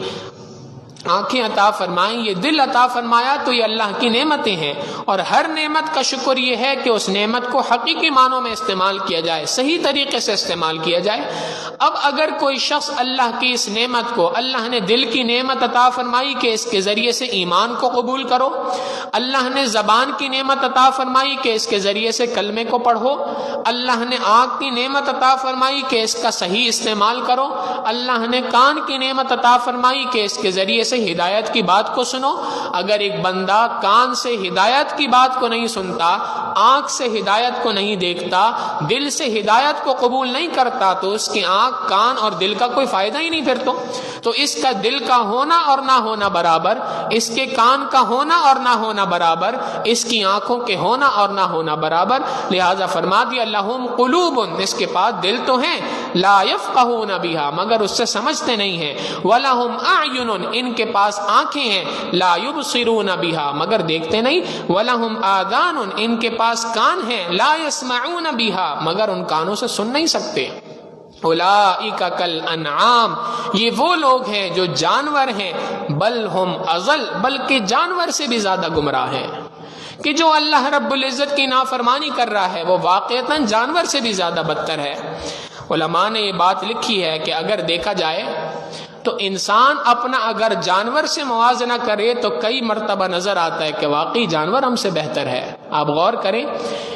آنکھیں عطا فرمائیں، یہ دل عطا فرمایا، تو یہ اللہ کی نعمتیں ہیں، اور ہر نعمت کا شکر یہ ہے کہ اس نعمت کو حقیقی معنوں میں استعمال کیا جائے، صحیح طریقے سے استعمال کیا جائے۔ اب اگر کوئی شخص اللہ کی اس نعمت کو، اللہ نے دل کی نعمت عطا فرمائی کہ اس کے ذریعے سے ایمان کو قبول کرو، اللہ نے زبان کی نعمت عطا فرمائی کہ اس کے ذریعے سے کلمے کو پڑھو، اللہ نے آنکھ کی نعمت عطا فرمائی کہ اس کا صحیح استعمال کرو، اللہ نے کان کی نعمت عطا فرمائی کہ اس کے ذریعے سے ہدایت کی بات کو سنو۔ اگر ایک بندہ کان سے ہدایت کی بات کو نہیں سنتا، آنکھ سے ہدایت کو نہیں دیکھتا، دل سے ہدایت کو قبول نہیں کرتا، تو اس کی آنکھ، کان اور دل کا کوئی فائدہ ہی نہیں پھر تو اس کا دل کا ہونا اور نہ ہونا برابر، اس کے کان کا ہونا اور نہ ہونا برابر، اس کی آنکھوں کے ہونا اور نہ ہونا برابر۔ لہذا فرما دیا لہم قلوب اس کے پاس دل تو ہیں، لا یفقہون بہا مگر اس سے سمجھتے نہیں ہیں، ولہم اعین ان کے پاس آنکھیں ہیں، لا یبصرون بہا مگر دیکھتے نہیں، ولہم آذان ان کے پاس کان ہیں، لا یسمعون بہا مگر ان کانوں سے سن نہیں سکتے۔ اولئک کالانعام یہ وہ لوگ ہیں جو جانور ہیں، بل ہم اضل بلکہ جانور سے بھی زیادہ گمراہ ہیں، کہ جو اللہ رب العزت کی نافرمانی کر رہا ہے وہ واقعتاً جانور سے بھی زیادہ بدتر ہے۔ علماء نے یہ بات لکھی ہے کہ اگر دیکھا جائے تو انسان اپنا اگر جانور سے موازنہ کرے تو کئی مرتبہ نظر آتا ہے کہ واقعی جانور ہم سے بہتر ہے۔ آپ غور کریں،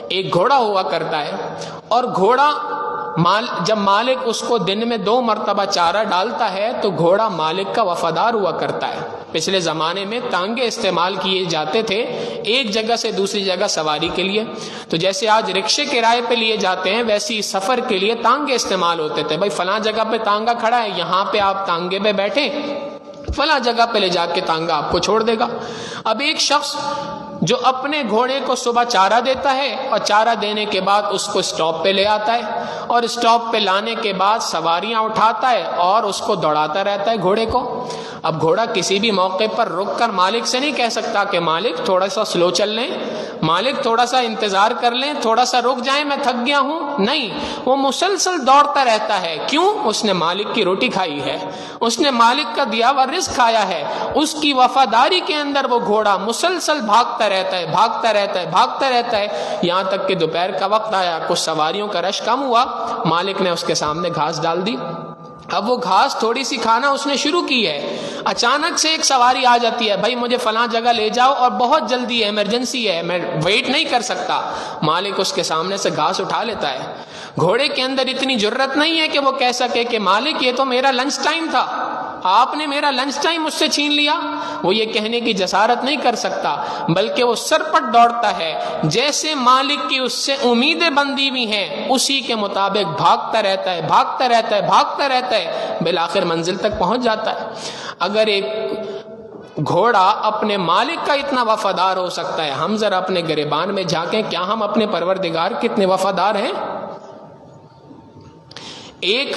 ایک گھوڑا ہوا کرتا ہے، اور گھوڑا جب مالک اس کو دن میں 2 مرتبہ چارہ ڈالتا ہے تو گھوڑا مالک کا وفادار ہوا کرتا ہے۔ پچھلے زمانے میں تانگے استعمال کیے جاتے تھے ایک جگہ سے دوسری جگہ سواری کے لیے، تو جیسے آج رکشے کرائے پہ لیے جاتے ہیں ویسے سفر کے لیے تانگے استعمال ہوتے تھے۔ بھائی فلاں جگہ پہ تانگا کھڑا ہے، یہاں پہ آپ تانگے پہ بیٹھے، فلاں جگہ پہ لے جا کے تانگا آپ کو چھوڑ دے گا۔ اب ایک شخص جو اپنے گھوڑے کو صبح چارہ دیتا ہے اور چارہ دینے کے بعد اس کو اسٹاپ پہ لے آتا ہے، اور اسٹاپ پہ لانے کے بعد سواریاں اٹھاتا ہے اور اس کو دوڑاتا رہتا ہے گھوڑے کو۔ اب گھوڑا کسی بھی موقع پر رک کر مالک سے نہیں کہہ سکتا کہ مالک تھوڑا سا سلو چل لیں، مالک تھوڑا سا انتظار کر لیں، تھوڑا سا رک جائیں، میں تھک گیا ہوں۔ نہیں، وہ مسلسل دوڑتا رہتا ہے۔ کیوں؟ اس نے مالک کی روٹی کھائی ہے، اس نے مالک کا دیا ہوا رزق کھایا ہے، اس کی وفاداری کے اندر وہ گھوڑا مسلسل بھاگتا رہتا ہے، بھاگتا رہتا ہے، بھاگتا رہتا ہے، یہاں تک کہ دوپہر کا وقت آیا، کچھ سواریوں کا رش کم ہوا، مالک نے اس کے سامنے گھاس ڈال دی۔ اب وہ گھاس تھوڑی سی کھانا اس نے شروع کی ہے، اچانک سے ایک سواری آ جاتی ہے، بھائی مجھے فلاں جگہ لے جاؤ اور بہت جلدی ہے، ایمرجنسی ہے، میں ویٹ نہیں کر سکتا۔ مالک اس کے سامنے سے گھاس اٹھا لیتا ہے۔ گھوڑے کے اندر اتنی جرت نہیں ہے کہ وہ کہہ سکے کہ مالک یہ تو میرا لنچ ٹائم تھا، آپ نے میرا لنچ ٹائم مجھ سے چھین لیا۔ وہ یہ کہنے کی جسارت نہیں کر سکتا، بلکہ وہ سرپٹ دوڑتا ہے، جیسے مالک کی اس سے امیدیں بندھی ہوئی ہیں اسی کے مطابق بھاگتا رہتا ہے، بھاگتا رہتا ہے، بھاگتا رہتا ہے، بالآخر منزل تک پہنچ جاتا ہے۔ اگر ایک گھوڑا اپنے مالک کا اتنا وفادار ہو سکتا ہے، ہم ذرا اپنے گریبان میں جھانکیں، کیا ہم اپنے پروردگار کتنے وفادار ہیں؟ ایک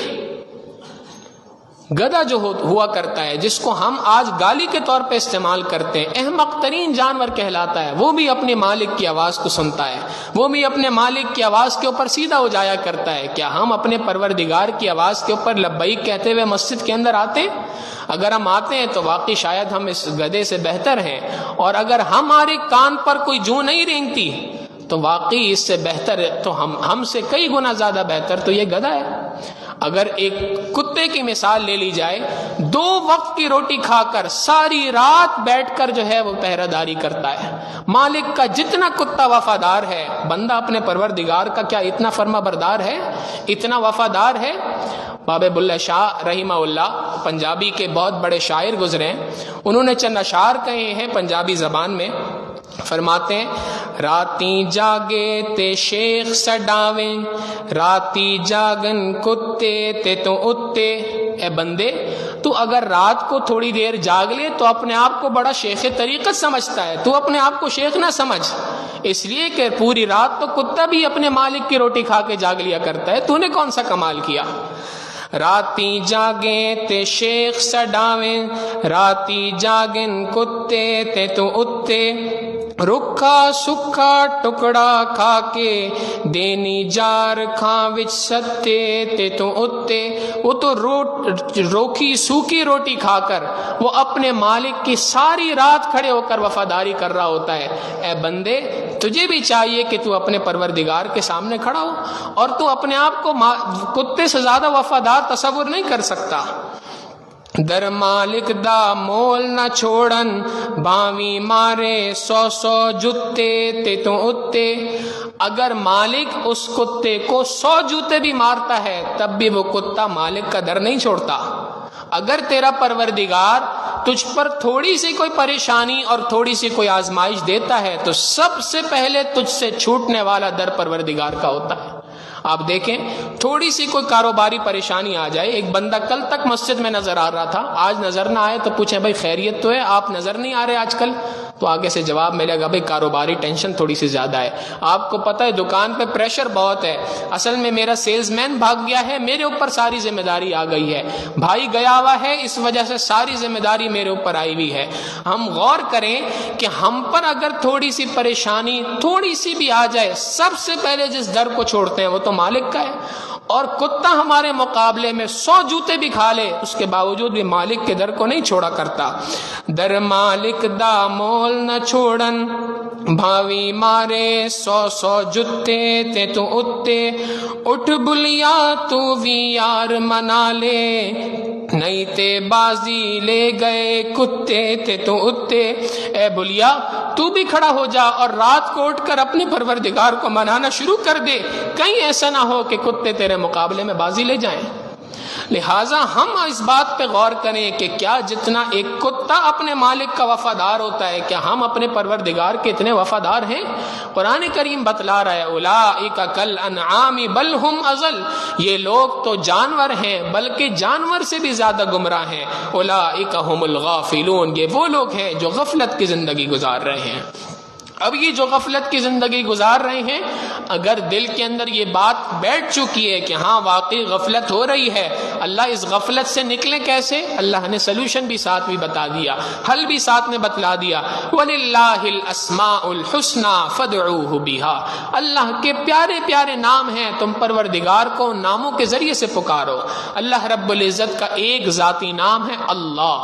گدھا جو ہوا کرتا ہے، جس کو ہم آج گالی کے طور پہ استعمال کرتے ہیں، احمق ترین جانور کہلاتا ہے، وہ بھی اپنے مالک کی آواز کو سنتا ہے، وہ بھی اپنے مالک کی آواز کے اوپر سیدھا ہو جایا کرتا ہے۔ کیا ہم اپنے پروردگار کی آواز کے اوپر لبیک کہتے ہوئے مسجد کے اندر آتے ہیں؟ اگر ہم آتے ہیں تو واقعی شاید ہم اس گدھے سے بہتر ہیں، اور اگر ہمارے کان پر کوئی جوں نہیں رینگتی تو واقعی اس سے بہتر تو ہم سے کئی گنا زیادہ بہتر تو یہ گدھا ہے۔ اگر ایک کتے کی مثال لے لی جائے، 2 وقت کی روٹی کھا کر ساری رات بیٹھ کر جو ہے وہ پہرہ داری کرتا ہے۔ مالک کا جتنا کتا وفادار ہے، بندہ اپنے پروردگار کا کیا اتنا فرما بردار ہے، اتنا وفادار ہے؟ بابا بلّہ شاہ رحمہ اللہ پنجابی کے بہت بڑے شاعر گزرے ہیں، انہوں نے چند اشعار کہے ہیں پنجابی زبان میں۔ فرماتے ہیں، راتی جاگے تے شیخ سڈاویں، راتی جاگن کتے تے تو اتے۔ اے بندے، تو اگر رات کو تھوڑی دیر جاگ لے تو اپنے آپ کو بڑا شیخ طریقت سمجھتا ہے، تو اپنے آپ کو شیخ نہ سمجھ، اس لیے کہ پوری رات تو کتا بھی اپنے مالک کی روٹی کھا کے جاگ لیا کرتا ہے، تو نے کون سا کمال کیا؟ راتی جاگیں تے شیخ سڈاویں، راتی جاگن کتے تے تو اتے، رکھا سکھا ٹکڑا کھا کے دینی جار کھاں وچ ستے تے تو اتے۔ وہ تو روکھی سوکھی روٹی کھا کر وہ اپنے مالک کی ساری رات کھڑے ہو کر وفاداری کر رہا ہوتا ہے۔ اے بندے، تجھے بھی چاہیے کہ تو اپنے پروردگار کے سامنے کھڑا ہو، اور تو اپنے آپ کو کتے سے زیادہ وفادار تصور نہیں کر سکتا۔ در مالک دا مول نہ چھوڑن، باوی مارے 100 جوتے تے تو اتے۔ اگر مالک اس کتے کو 100 جوتے بھی مارتا ہے تب بھی وہ کتا مالک کا در نہیں چھوڑتا۔ اگر تیرا پروردگار تجھ پر تھوڑی سی کوئی پریشانی اور تھوڑی سی کوئی آزمائش دیتا ہے تو سب سے پہلے تجھ سے چھوٹنے والا در پروردگار کا ہوتا ہے۔ آپ دیکھیں، تھوڑی سی کوئی کاروباری پریشانی آ جائے، ایک بندہ کل تک مسجد میں نظر آ رہا تھا، آج نظر نہ آئے تو پوچھیں بھائی خیریت تو ہے، آپ نظر نہیں آ رہے آج کل؟ تو آگے سے جواب ملے گا بھائی کاروباری ٹینشن تھوڑی سی زیادہ ہے، آپ کو پتہ ہے دکان پہ پریشر بہت ہے، اصل میں میرا سیلز مین بھاگ گیا ہے، میرے اوپر ساری ذمہ داری آ گئی ہے، بھائی گیا ہوا ہے، اس وجہ سے ساری ذمہ داری میرے اوپر آئی ہوئی ہے۔ ہم غور کریں کہ ہم پر اگر تھوڑی سی پریشانی تھوڑی سی بھی آ جائے، سب سے پہلے جس در کو چھوڑتے ہیں وہ تو مالک کا ہے، اور کتا ہمارے مقابلے میں 100 جوتے بھی کھا لے اس کے باوجود بھی مالک کے در کو نہیں چھوڑا کرتا۔ در مالک دا مول نہ چھوڑن، بھاوی مارے 100 جوتے تے تو اتے، اٹھ بلیا تو بھی یار منا لے، نہیں تے بازی لے گئے کتے تے تو اتے۔ اے بلیا، تو بھی کھڑا ہو جا اور رات کو اٹھ کر اپنے پروردگار کو منانا شروع کر دے، کہیں ایسا نہ ہو کہ کتے تیرے مقابلے میں بازی لے جائیں۔ لہٰذا ہم اس بات پہ غور کریں کہ کیا جتنا ایک کتا اپنے مالک کا وفادار ہوتا ہے، کیا ہم اپنے پروردگار کے اتنے وفادار ہیں؟ قرآن کریم بتلا رہا ہے اولئک کالانعام بل ہم اضل، یہ لوگ تو جانور ہیں بلکہ جانور سے بھی زیادہ گمراہ ہیں۔ اولئک هم الغافلون، یہ وہ لوگ ہیں جو غفلت کی زندگی گزار رہے ہیں۔ اب یہ جو غفلت کی زندگی گزار رہے ہیں، اگر دل کے اندر یہ بات بیٹھ چکی ہے کہ ہاں واقعی غفلت ہو رہی ہے، اللہ اس غفلت سے نکلیں کیسے؟ اللہ نے سلوشن بھی ساتھ بھی بتا دیا، حل بھی ساتھ میں بتلا دیا۔ وَلِلَّهِ الْأَسْمَاءُ الْحُسْنَى فَادْعُوهُ بِهَا، اللہ کے پیارے پیارے نام ہیں، تم پروردگار کو ان ناموں کے ذریعے سے پکارو۔ اللہ رب العزت کا ایک ذاتی نام ہے اللہ،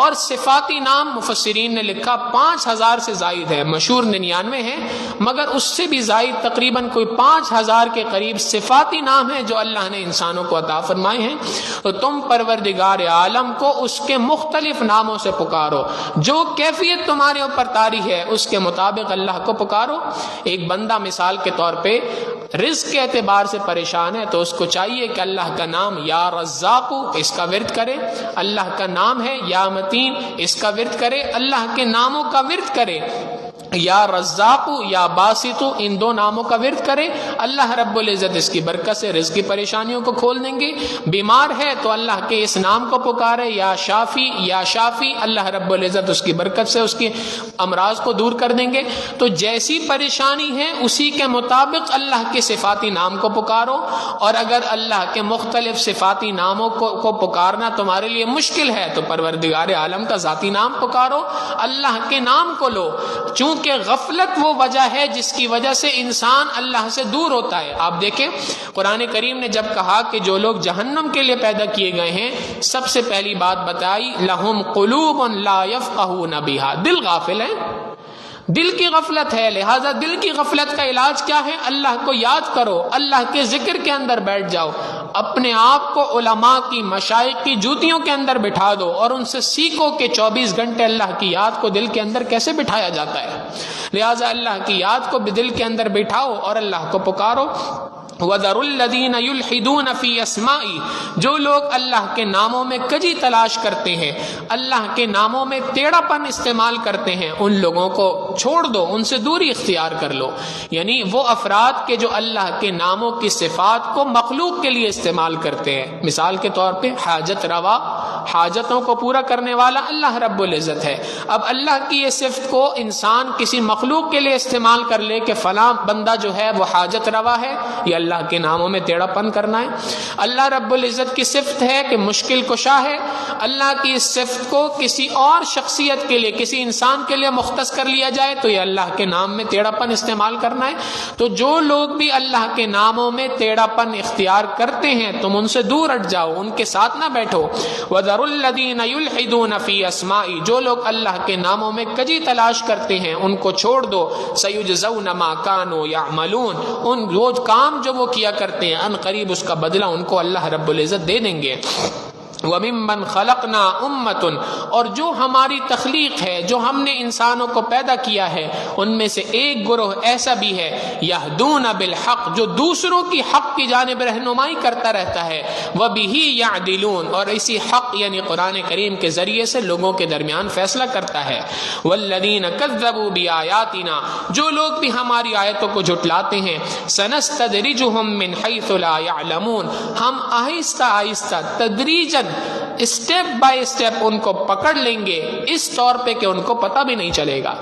اور صفاتی نام مفسرین نے لکھا 5000 سے زائد ہے، مشہور 99 ہے، مگر اس سے بھی زائد تقریباً کوئی 5000 کے قریب صفاتی نام ہیں جو اللہ نے انسانوں کو عطا فرمائے ہیں۔ تو تم پروردگار عالم کو اس کے مختلف ناموں سے پکارو، جو کیفیت تمہارے اوپر طاری ہے اس کے مطابق اللہ کو پکارو۔ ایک بندہ مثال کے طور پہ رزق کے اعتبار سے پریشان ہے تو اس کو چاہیے کہ اللہ کا نام یا رزاق اس کا ورد کرے، اللہ کا نام ہے یا متین اس کا ورد کرے، اللہ کے ناموں کا ورد کرے، یا رزاق یا باسط ان دو ناموں کا ورد کرے، اللہ رب العزت اس کی برکت سے رزق کی پریشانیوں کو کھول دیں گے۔ بیمار ہے تو اللہ کے اس نام کو پکارے، یا شافی، اللہ رب العزت اس کی برکت سے اس کے امراض کو دور کر دیں گے۔ تو جیسی پریشانی ہے اسی کے مطابق اللہ کے صفاتی نام کو پکارو، اور اگر اللہ کے مختلف صفاتی ناموں کو پکارنا تمہارے لیے مشکل ہے تو پروردگار عالم کا ذاتی نام پکارو، اللہ کے نام کو لو، چونکہ غفلت وہ وجہ ہے جس کی وجہ سے انسان اللہ سے دور ہوتا ہے۔ آپ دیکھیں قرآن کریم نے جب کہا کہ جو لوگ جہنم کے لیے پیدا کیے گئے ہیں، سب سے پہلی بات بتائی لہم قلوب لا یفقہون بہا، دل غافل ہے، دل کی غفلت ہے۔ لہٰذا دل کی غفلت کا علاج کیا ہے؟ اللہ کو یاد کرو، اللہ کے ذکر کے اندر بیٹھ جاؤ، اپنے آپ کو علماء کی مشائخ کی جوتیوں کے اندر بٹھا دو اور ان سے سیکھو کہ 24 گھنٹے اللہ کی یاد کو دل کے اندر کیسے بٹھایا جاتا ہے۔ لہٰذا اللہ کی یاد کو دل کے اندر بٹھاؤ اور اللہ کو پکارو۔ وَذَرُوا الَّذِينَ يُلْحِدُونَ فِي أَسْمَائِهِ، جو لوگ اللہ کے ناموں میں کجی تلاش کرتے ہیں، اللہ کے ناموں میں ٹیڑھا پن استعمال کرتے ہیں، ان لوگوں کو چھوڑ دو، ان سے دوری اختیار کر لو۔ یعنی وہ افراد کے جو اللہ کے ناموں کی صفات کو مخلوق کے لیے استعمال کرتے ہیں، مثال کے طور پہ حاجت روا، حاجتوں کو پورا کرنے والا اللہ رب العزت ہے۔ اب اللہ کی یہ صفت کو انسان کسی مخلوق کے لیے استعمال کر لے کہ فلاں بندہ جو ہے وہ حاجت روا ہے، یہ اللہ کے ناموں میں ٹیڑھا پن کرنا ہے۔ اللہ رب العزت کی صفت ہے کہ مشکل کشا ہے، اللہ کی اس صفت کو کسی اور شخصیت کے لیے، کسی انسان کے لیے مختص کر لیا جائے تو یہ اللہ کے نام میں ٹیڑھا پن استعمال کرنا ہے۔ تو جو لوگ بھی اللہ کے ناموں میں ٹیڑھا پن اختیار کرتے ہیں تم ان سے دور ہٹ جاؤ، ان کے ساتھ نہ بیٹھو۔ وَذَرُوا الَّذِينَ يُلْحِدُونَ فِي أَسْمَائِهِ، جو لوگ اللہ کے ناموں میں کجی تلاش کرتے ہیں ان کو چھوڑ دو۔ سَيُجْزَوْنَ مَا كَانُوا يَعْمَلُونَ، ان وہ کام جو وہ کیا کرتے ہیں ان قریب اس کا بدلہ ان کو اللہ رب العزت دے دیں گے۔ وَمِمَّنْ خَلَقْنَا أُمَّةٌ، اور جو ہماری تخلیق ہے، جو ہم نے انسانوں کو پیدا کیا ہے، ان میں سے ایک گروہ ایسا بھی ہے يَهْدُونَ بِالْحَقِّ، جو دوسروں کی حق کی جانب رہنمائی کرتا رہتا ہے، وَبِهِ يَعْدِلُونَ، اور اسی حق یعنی قرآن کریم کے ذریعے سے لوگوں کے درمیان فیصلہ کرتا ہے۔ وَالَّذِينَ كَذَّبُوا بِآيَاتِنَا، جو لوگ بھی ہماری آیتوں کو جھٹلاتے ہیں، سَنَسْتَدْرِجُهُم مِّنْ حَيْثُ لَا يَعْلَمُونَ، ہم آہستہ آہستہ تدریجاً اسٹیپ بائی اسٹیپ ان کو پکڑ لیں گے، اس طور پہ کہ ان کو پتہ بھی نہیں چلے گا۔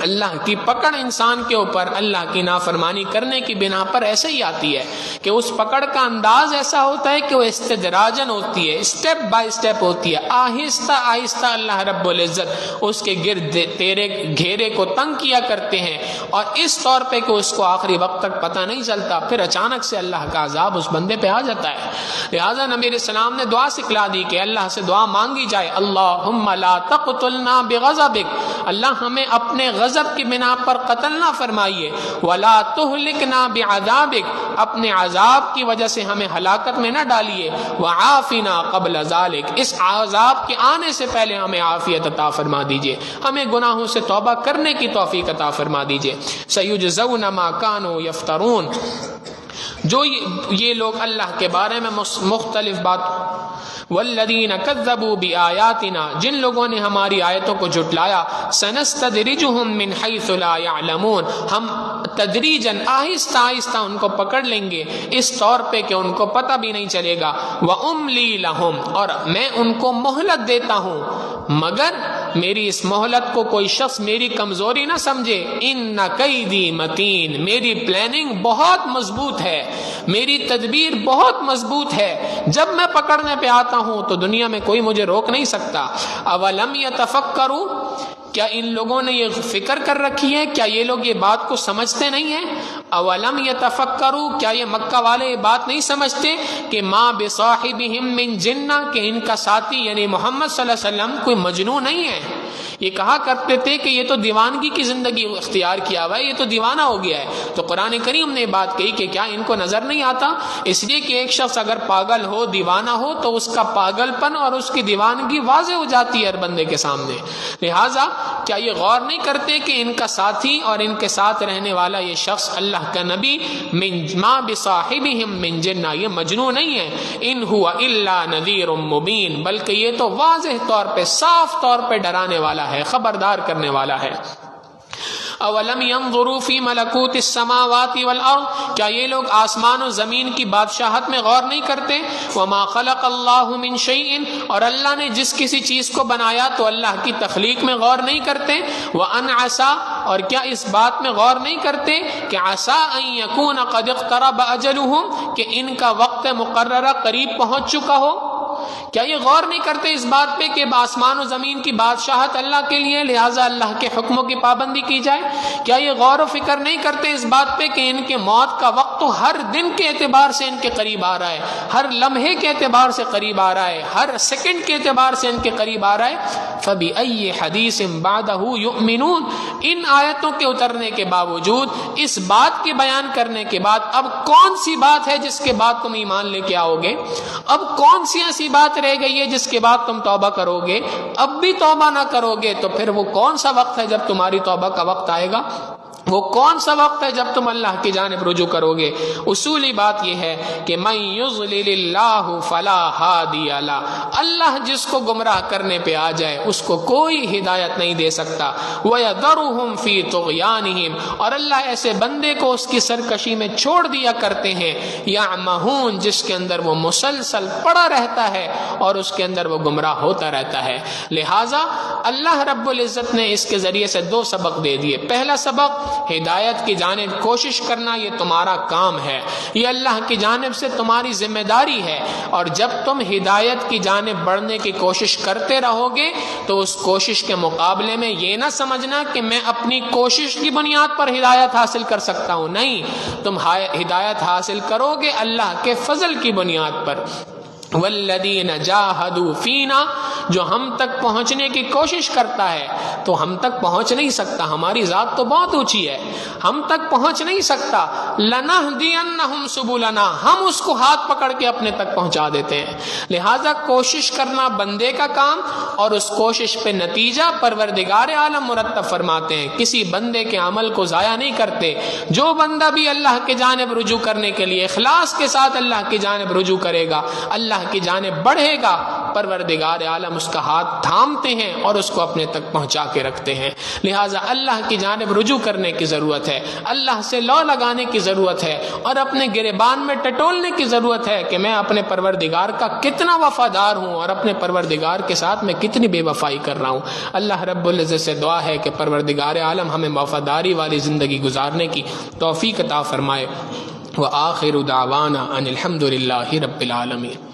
اللہ کی پکڑ انسان کے اوپر اللہ کی نافرمانی کرنے کی بنا پر ایسے ہی آتی ہے کہ اس پکڑ کا انداز ایسا ہوتا ہے کہ وہ استدراجن ہوتی ہے، اسٹیپ بائی اسٹیپ ہوتی ہے، آہستہ آہستہ اللہ رب العزت اس کے گرد تیرے گھیرے کو تنگ کیا کرتے ہیں، اور اس طور پہ کہ اس کو آخری وقت تک پتہ نہیں چلتا، پھر اچانک سے اللہ کا عذاب اس بندے پہ آ جاتا ہے۔ لہٰذا نبی علیہ السلام نے دعا سکھلا دی کہ اللہ سے دعا مانگی جائے، اللہم لا تقتلنا بغضبک، اللہ ہمیں اپنے غضب کی بنا پر قتل نہ فرمائیے، ولا تہلکنا بعذابک، اپنے عذاب کی وجہ سے ہمیں ہلاکت میں نہ ڈالیے، وعافنا قبل ذلک، اس عذاب کے آنے سے پہلے ہمیں عافیت عطا فرما دیجئے، ہمیں گناہوں سے توبہ کرنے کی توفیق عطا فرما دیجئے۔ سیجزون ما کانوا یفترون، جو یہ لوگ اللہ کے بارے میں مختلف بات، والذین کذبوا بآیاتنا، جن لوگوں نے ہماری آیتوں کو جھٹلایا، سنستدرجہم من حیث لا یعلمون، ہم تدریجاً آہستہ آہستہ ان کو پکڑ لیں گے اس طور پہ کہ ان کو پتہ بھی نہیں چلے گا، واملی لہم، اور میں ان کو مہلت دیتا ہوں، مگر میری اس مہلت کو کوئی شخص میری کمزوری نہ سمجھے، ان کیدی متین، میری پلاننگ بہت مضبوط ہے، میری تدبیر بہت مضبوط ہے، جب میں پکڑنے پہ آتا ہوں تو دنیا میں کوئی مجھے روک نہیں سکتا۔ اولم یتفکروا، کیا ان لوگوں نے یہ فکر کر رکھی ہے، کیا یہ لوگ یہ بات کو سمجھتے نہیں ہیں؟ اولم یتفکروا، کیا یہ مکہ والے یہ بات نہیں سمجھتے کہ ما بصاحبہم من جنہ، کہ ان کا ساتھی یعنی محمد صلی اللہ علیہ وسلم کوئی مجنون نہیں ہے؟ یہ کہا کرتے تھے کہ یہ تو دیوانگی کی زندگی اختیار کیا ہوا ہے، یہ تو دیوانہ ہو گیا ہے۔ تو قرآن کریم نے بات کہی کہ کیا ان کو نظر نہیں آتا؟ اس لیے کہ ایک شخص اگر پاگل ہو، دیوانہ ہو، تو اس کا پاگل پن اور اس کی دیوانگی واضح ہو جاتی ہے ہر بندے کے سامنے۔ لہٰذا کیا یہ غور نہیں کرتے کہ ان کا ساتھی اور ان کے ساتھ رہنے والا یہ شخص اللہ کا نبی من ما بصاحبہم من جنہ، یہ مجنون نہیں ہے، ان هو الا نذیر مبین، بلکہ یہ تو واضح طور پہ، صاف طور پہ ڈرانے والا ہے، خبردار کرنے والا ہے۔ اولم ينظروا في ملکوت السماوات والارض، کیا یہ لوگ آسمان و زمین کی بادشاہت میں غور نہیں کرتے؟ وما خلق اللہ من شیء، اور اللہ نے جس کسی چیز کو بنایا تو اللہ کی تخلیق میں غور نہیں کرتے؟ وان عسى، اور کیا اس بات میں غور نہیں کرتے کہ عسى ان يكون قد اقترب اجلهم، کہ ان کا وقت مقررہ قریب پہنچ چکا ہو؟ کیا یہ غور نہیں کرتے اس بات پہ کہ آسمان و زمین کی بادشاہت اللہ کے لیے، لہٰذا اللہ کے حکموں کی پابندی کی جائے؟ کیا یہ غور و فکر نہیں کرتے اس بات پہ کہ ان کے موت کا وقت تو ہر دن کے اعتبار سے ان کے قریب آ رہا ہے، ہر لمحے کے اعتبار سے قریب آ رہا ہے، ہر سیکنڈ کے اعتبار سے ان کے قریب آ رہا ہے؟ فَبِأَيِّ حَدِيثٍ بَعْدَهُ يُؤْمِنُونَ، ان آیتوں کے اترنے کے باوجود، اس بات کے بیان کرنے کے بعد، اب کون سی بات ہے جس کے بعد تم ایمان لے کے آؤ گے؟ اب کون سی ایسی بات رہ گئی ہے جس کے بعد تم توبہ کرو گے؟ اب بھی توبہ نہ کرو گے تو پھر وہ کون سا وقت ہے جب تمہاری توبہ کا وقت آئے گا؟ وہ کون سا وقت ہے جب تم اللہ کی جانب رجوع کرو گے؟ اصولی بات یہ ہے کہ من یضلل اللہ فلا ہادی لہ، اللہ جس کو گمراہ کرنے پہ آ جائے اس کو کوئی ہدایت نہیں دے سکتا۔ وَيَذَرُهُمْ فِي طُغْيَانِهِمْ، اور اللہ ایسے بندے کو اس کی سرکشی میں چھوڑ دیا کرتے ہیں، یعمہون، جس کے اندر وہ مسلسل پڑا رہتا ہے اور اس کے اندر وہ گمراہ ہوتا رہتا ہے۔ لہٰذا اللہ رب العزت نے اس کے ذریعے سے دو سبق دے دیے۔ پہلا سبق، ہدایت کی جانب کوشش کرنا، یہ تمہارا کام ہے، یہ اللہ کی جانب سے تمہاری ذمہ داری ہے، اور جب تم ہدایت کی جانب بڑھنے کی کوشش کرتے رہو گے تو اس کوشش کے مقابلے میں یہ نہ سمجھنا کہ میں اپنی کوشش کی بنیاد پر ہدایت حاصل کر سکتا ہوں، نہیں، تم ہدایت حاصل کرو گے اللہ کے فضل کی بنیاد پر۔ والذین جاہدوا فینا، جو ہم تک پہنچنے کی کوشش کرتا ہے تو ہم تک پہنچ نہیں سکتا، ہماری ذات تو بہت اونچی ہے، ہم تک پہنچ نہیں سکتا، لنہدینہم سبلنا، ہم اس کو ہاتھ پکڑ کے اپنے تک پہنچا دیتے ہیں۔ لہٰذا کوشش کرنا بندے کا کام، اور اس کوشش پہ نتیجہ پروردگار عالم مرتب فرماتے ہیں، کسی بندے کے عمل کو ضائع نہیں کرتے۔ جو بندہ بھی اللہ کی جانب رجوع کرنے کے لیے اخلاص کے ساتھ اللہ کی جانب رجوع کرے گا، اللہ کی جانب بڑھے گا، پروردگار عالم اس کا ہاتھ تھامتے ہیں اور اس کو اپنے تک پہنچا کے رکھتے ہیں۔ لہٰذا اللہ کی جانب رجوع کرنے کی ضرورت ہے، اللہ سے لو لگانے کی ضرورت ہے، اور اپنے گریبان میں ٹٹولنے کی ضرورت ہے کہ میں اپنے پروردگار کا کتنا وفادار ہوں اور اپنے پروردگار کے ساتھ میں کتنی بے وفائی کر رہا ہوں۔ اللہ رب العزت سے دعا ہے کہ پروردگار عالم ہمیں وفاداری والی زندگی گزارنے کی توفیق عطا فرمائے۔ وآخر دعوانا ان الحمد للہ رب العالمین۔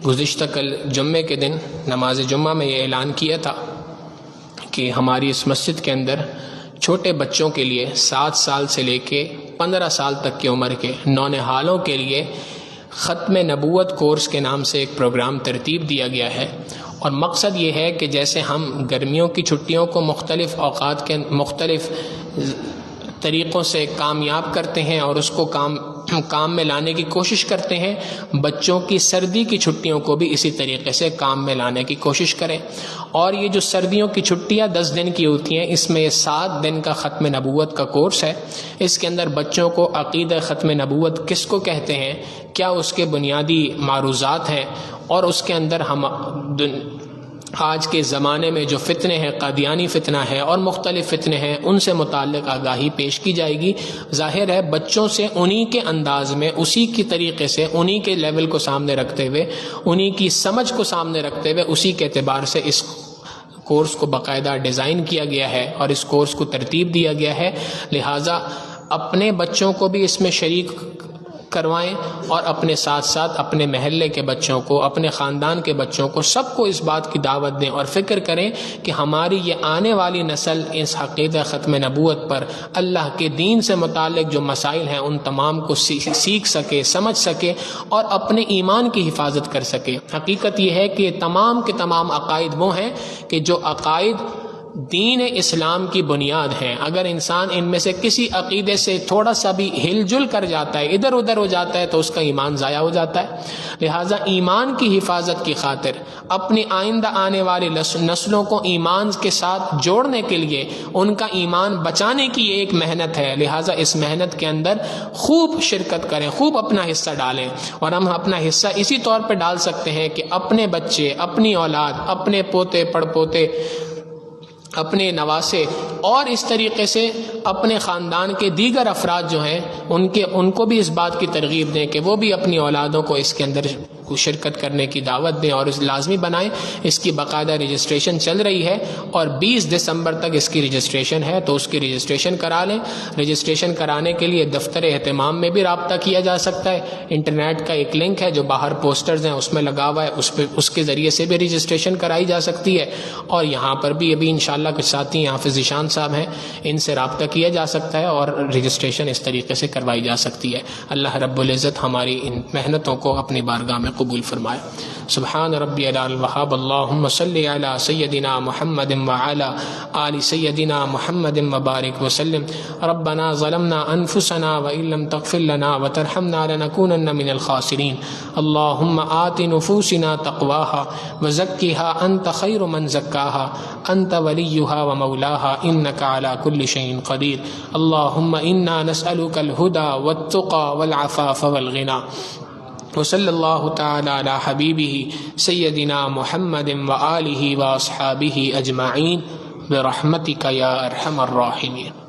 گزشتہ کل جمعے کے دن نماز جمعہ میں یہ اعلان کیا تھا کہ ہماری اس مسجد کے اندر چھوٹے بچوں کے لیے 7 سال سے لے کے 15 سال تک کی عمر کے نونہالوں کے لیے ختم نبوت کورس کے نام سے ایک پروگرام ترتیب دیا گیا ہے، اور مقصد یہ ہے کہ جیسے ہم گرمیوں کی چھٹیوں کو مختلف اوقات کے مختلف طریقوں سے کامیاب کرتے ہیں اور اس کو کام میں لانے کی کوشش کرتے ہیں، بچوں کی سردی کی چھٹیوں کو بھی اسی طریقے سے کام میں لانے کی کوشش کریں۔ اور یہ جو سردیوں کی چھٹیاں 10 دن کی ہوتی ہیں، اس میں یہ 7 دن کا ختم نبوت کا کورس ہے۔ اس کے اندر بچوں کو عقیدہ ختم نبوت کس کو کہتے ہیں، کیا اس کے بنیادی معروضات ہیں، اور اس کے اندر ہم آج کے زمانے میں جو فتنے ہیں، قادیانی فتنہ ہے اور مختلف فتنے ہیں، ان سے متعلق آگاہی پیش کی جائے گی۔ ظاہر ہے بچوں سے انہی کے انداز میں، اسی کی طریقے سے، انہی کے لیول کو سامنے رکھتے ہوئے، انہی کی سمجھ کو سامنے رکھتے ہوئے، اسی کے اعتبار سے اس کورس کو باقاعدہ ڈیزائن کیا گیا ہے اور اس کورس کو ترتیب دیا گیا ہے۔ لہٰذا اپنے بچوں کو بھی اس میں شریک کروائیں، اور اپنے ساتھ ساتھ اپنے محلے کے بچوں کو، اپنے خاندان کے بچوں کو، سب کو اس بات کی دعوت دیں، اور فکر کریں کہ ہماری یہ آنے والی نسل اس عقیدہ ختم نبوت پر اللہ کے دین سے متعلق جو مسائل ہیں ان تمام کو سیکھ سکے، سمجھ سکے اور اپنے ایمان کی حفاظت کر سکے۔ حقیقت یہ ہے کہ یہ تمام کے تمام عقائد وہ ہیں کہ جو عقائد دین اسلام کی بنیاد ہیں، اگر انسان ان میں سے کسی عقیدے سے تھوڑا سا بھی ہل جل کر جاتا ہے، ادھر ادھر ہو جاتا ہے، تو اس کا ایمان ضائع ہو جاتا ہے۔ لہٰذا ایمان کی حفاظت کی خاطر، اپنی آئندہ آنے والی نسلوں کو ایمان کے ساتھ جوڑنے کے لیے، ان کا ایمان بچانے کی یہ ایک محنت ہے۔ لہٰذا اس محنت کے اندر خوب شرکت کریں، خوب اپنا حصہ ڈالیں، اور ہم اپنا حصہ اسی طور پہ ڈال سکتے ہیں کہ اپنے بچے، اپنی اولاد، اپنے پوتے پڑ پوتے، اپنے نواسے، اور اس طریقے سے اپنے خاندان کے دیگر افراد جو ہیں ان کو بھی اس بات کی ترغیب دیں کہ وہ بھی اپنی اولادوں کو اس کے اندر شرکت کرنے کی دعوت دیں اور اس لازمی بنائیں۔ اس کی باقاعدہ رجسٹریشن چل رہی ہے، اور 20 دسمبر تک اس کی رجسٹریشن ہے، تو اس کی رجسٹریشن کرا لیں۔ رجسٹریشن کرانے کے لیے دفتر اہتمام میں بھی رابطہ کیا جا سکتا ہے، انٹرنیٹ کا ایک لنک ہے جو باہر پوسٹرز ہیں اس میں لگا ہوا ہے، اس کے ذریعے سے بھی رجسٹریشن کرائی جا سکتی ہے، اور یہاں پر بھی ابھی انشاءاللہ کچھ ساتھی حافظ ذیشان صاحب ہیں، ان سے رابطہ کیا جا سکتا ہے اور رجسٹریشن اس طریقے سے کروائی جا سکتی ہے۔ اللہ رب العزت ہماری ان محنتوں کو اپنی بارگاہ میں قبول فرمائے۔ سبحان ربی الوہاب. اللہم صلی علی سیدنا محمد وعلی آل سیدنا محمد وبارک وسلم. ربنا ظلمنا انفسنا وإن لم تغفر لنا وترحمنا لنكونن من الخاسرین. اللہم آت نفوسنا تقواها وزکها انت خیر من زکاها انت ولیها ومولاها انک علی کل شیء قدیر. اللہم انا نسألک الہدى والتقى والعفاف والغنى. وصلی اللہ تعالی علی حبیبہ سیدنا محمد وآلہ واصحابہ اجمعین برحمتک یا ارحم الراحمین.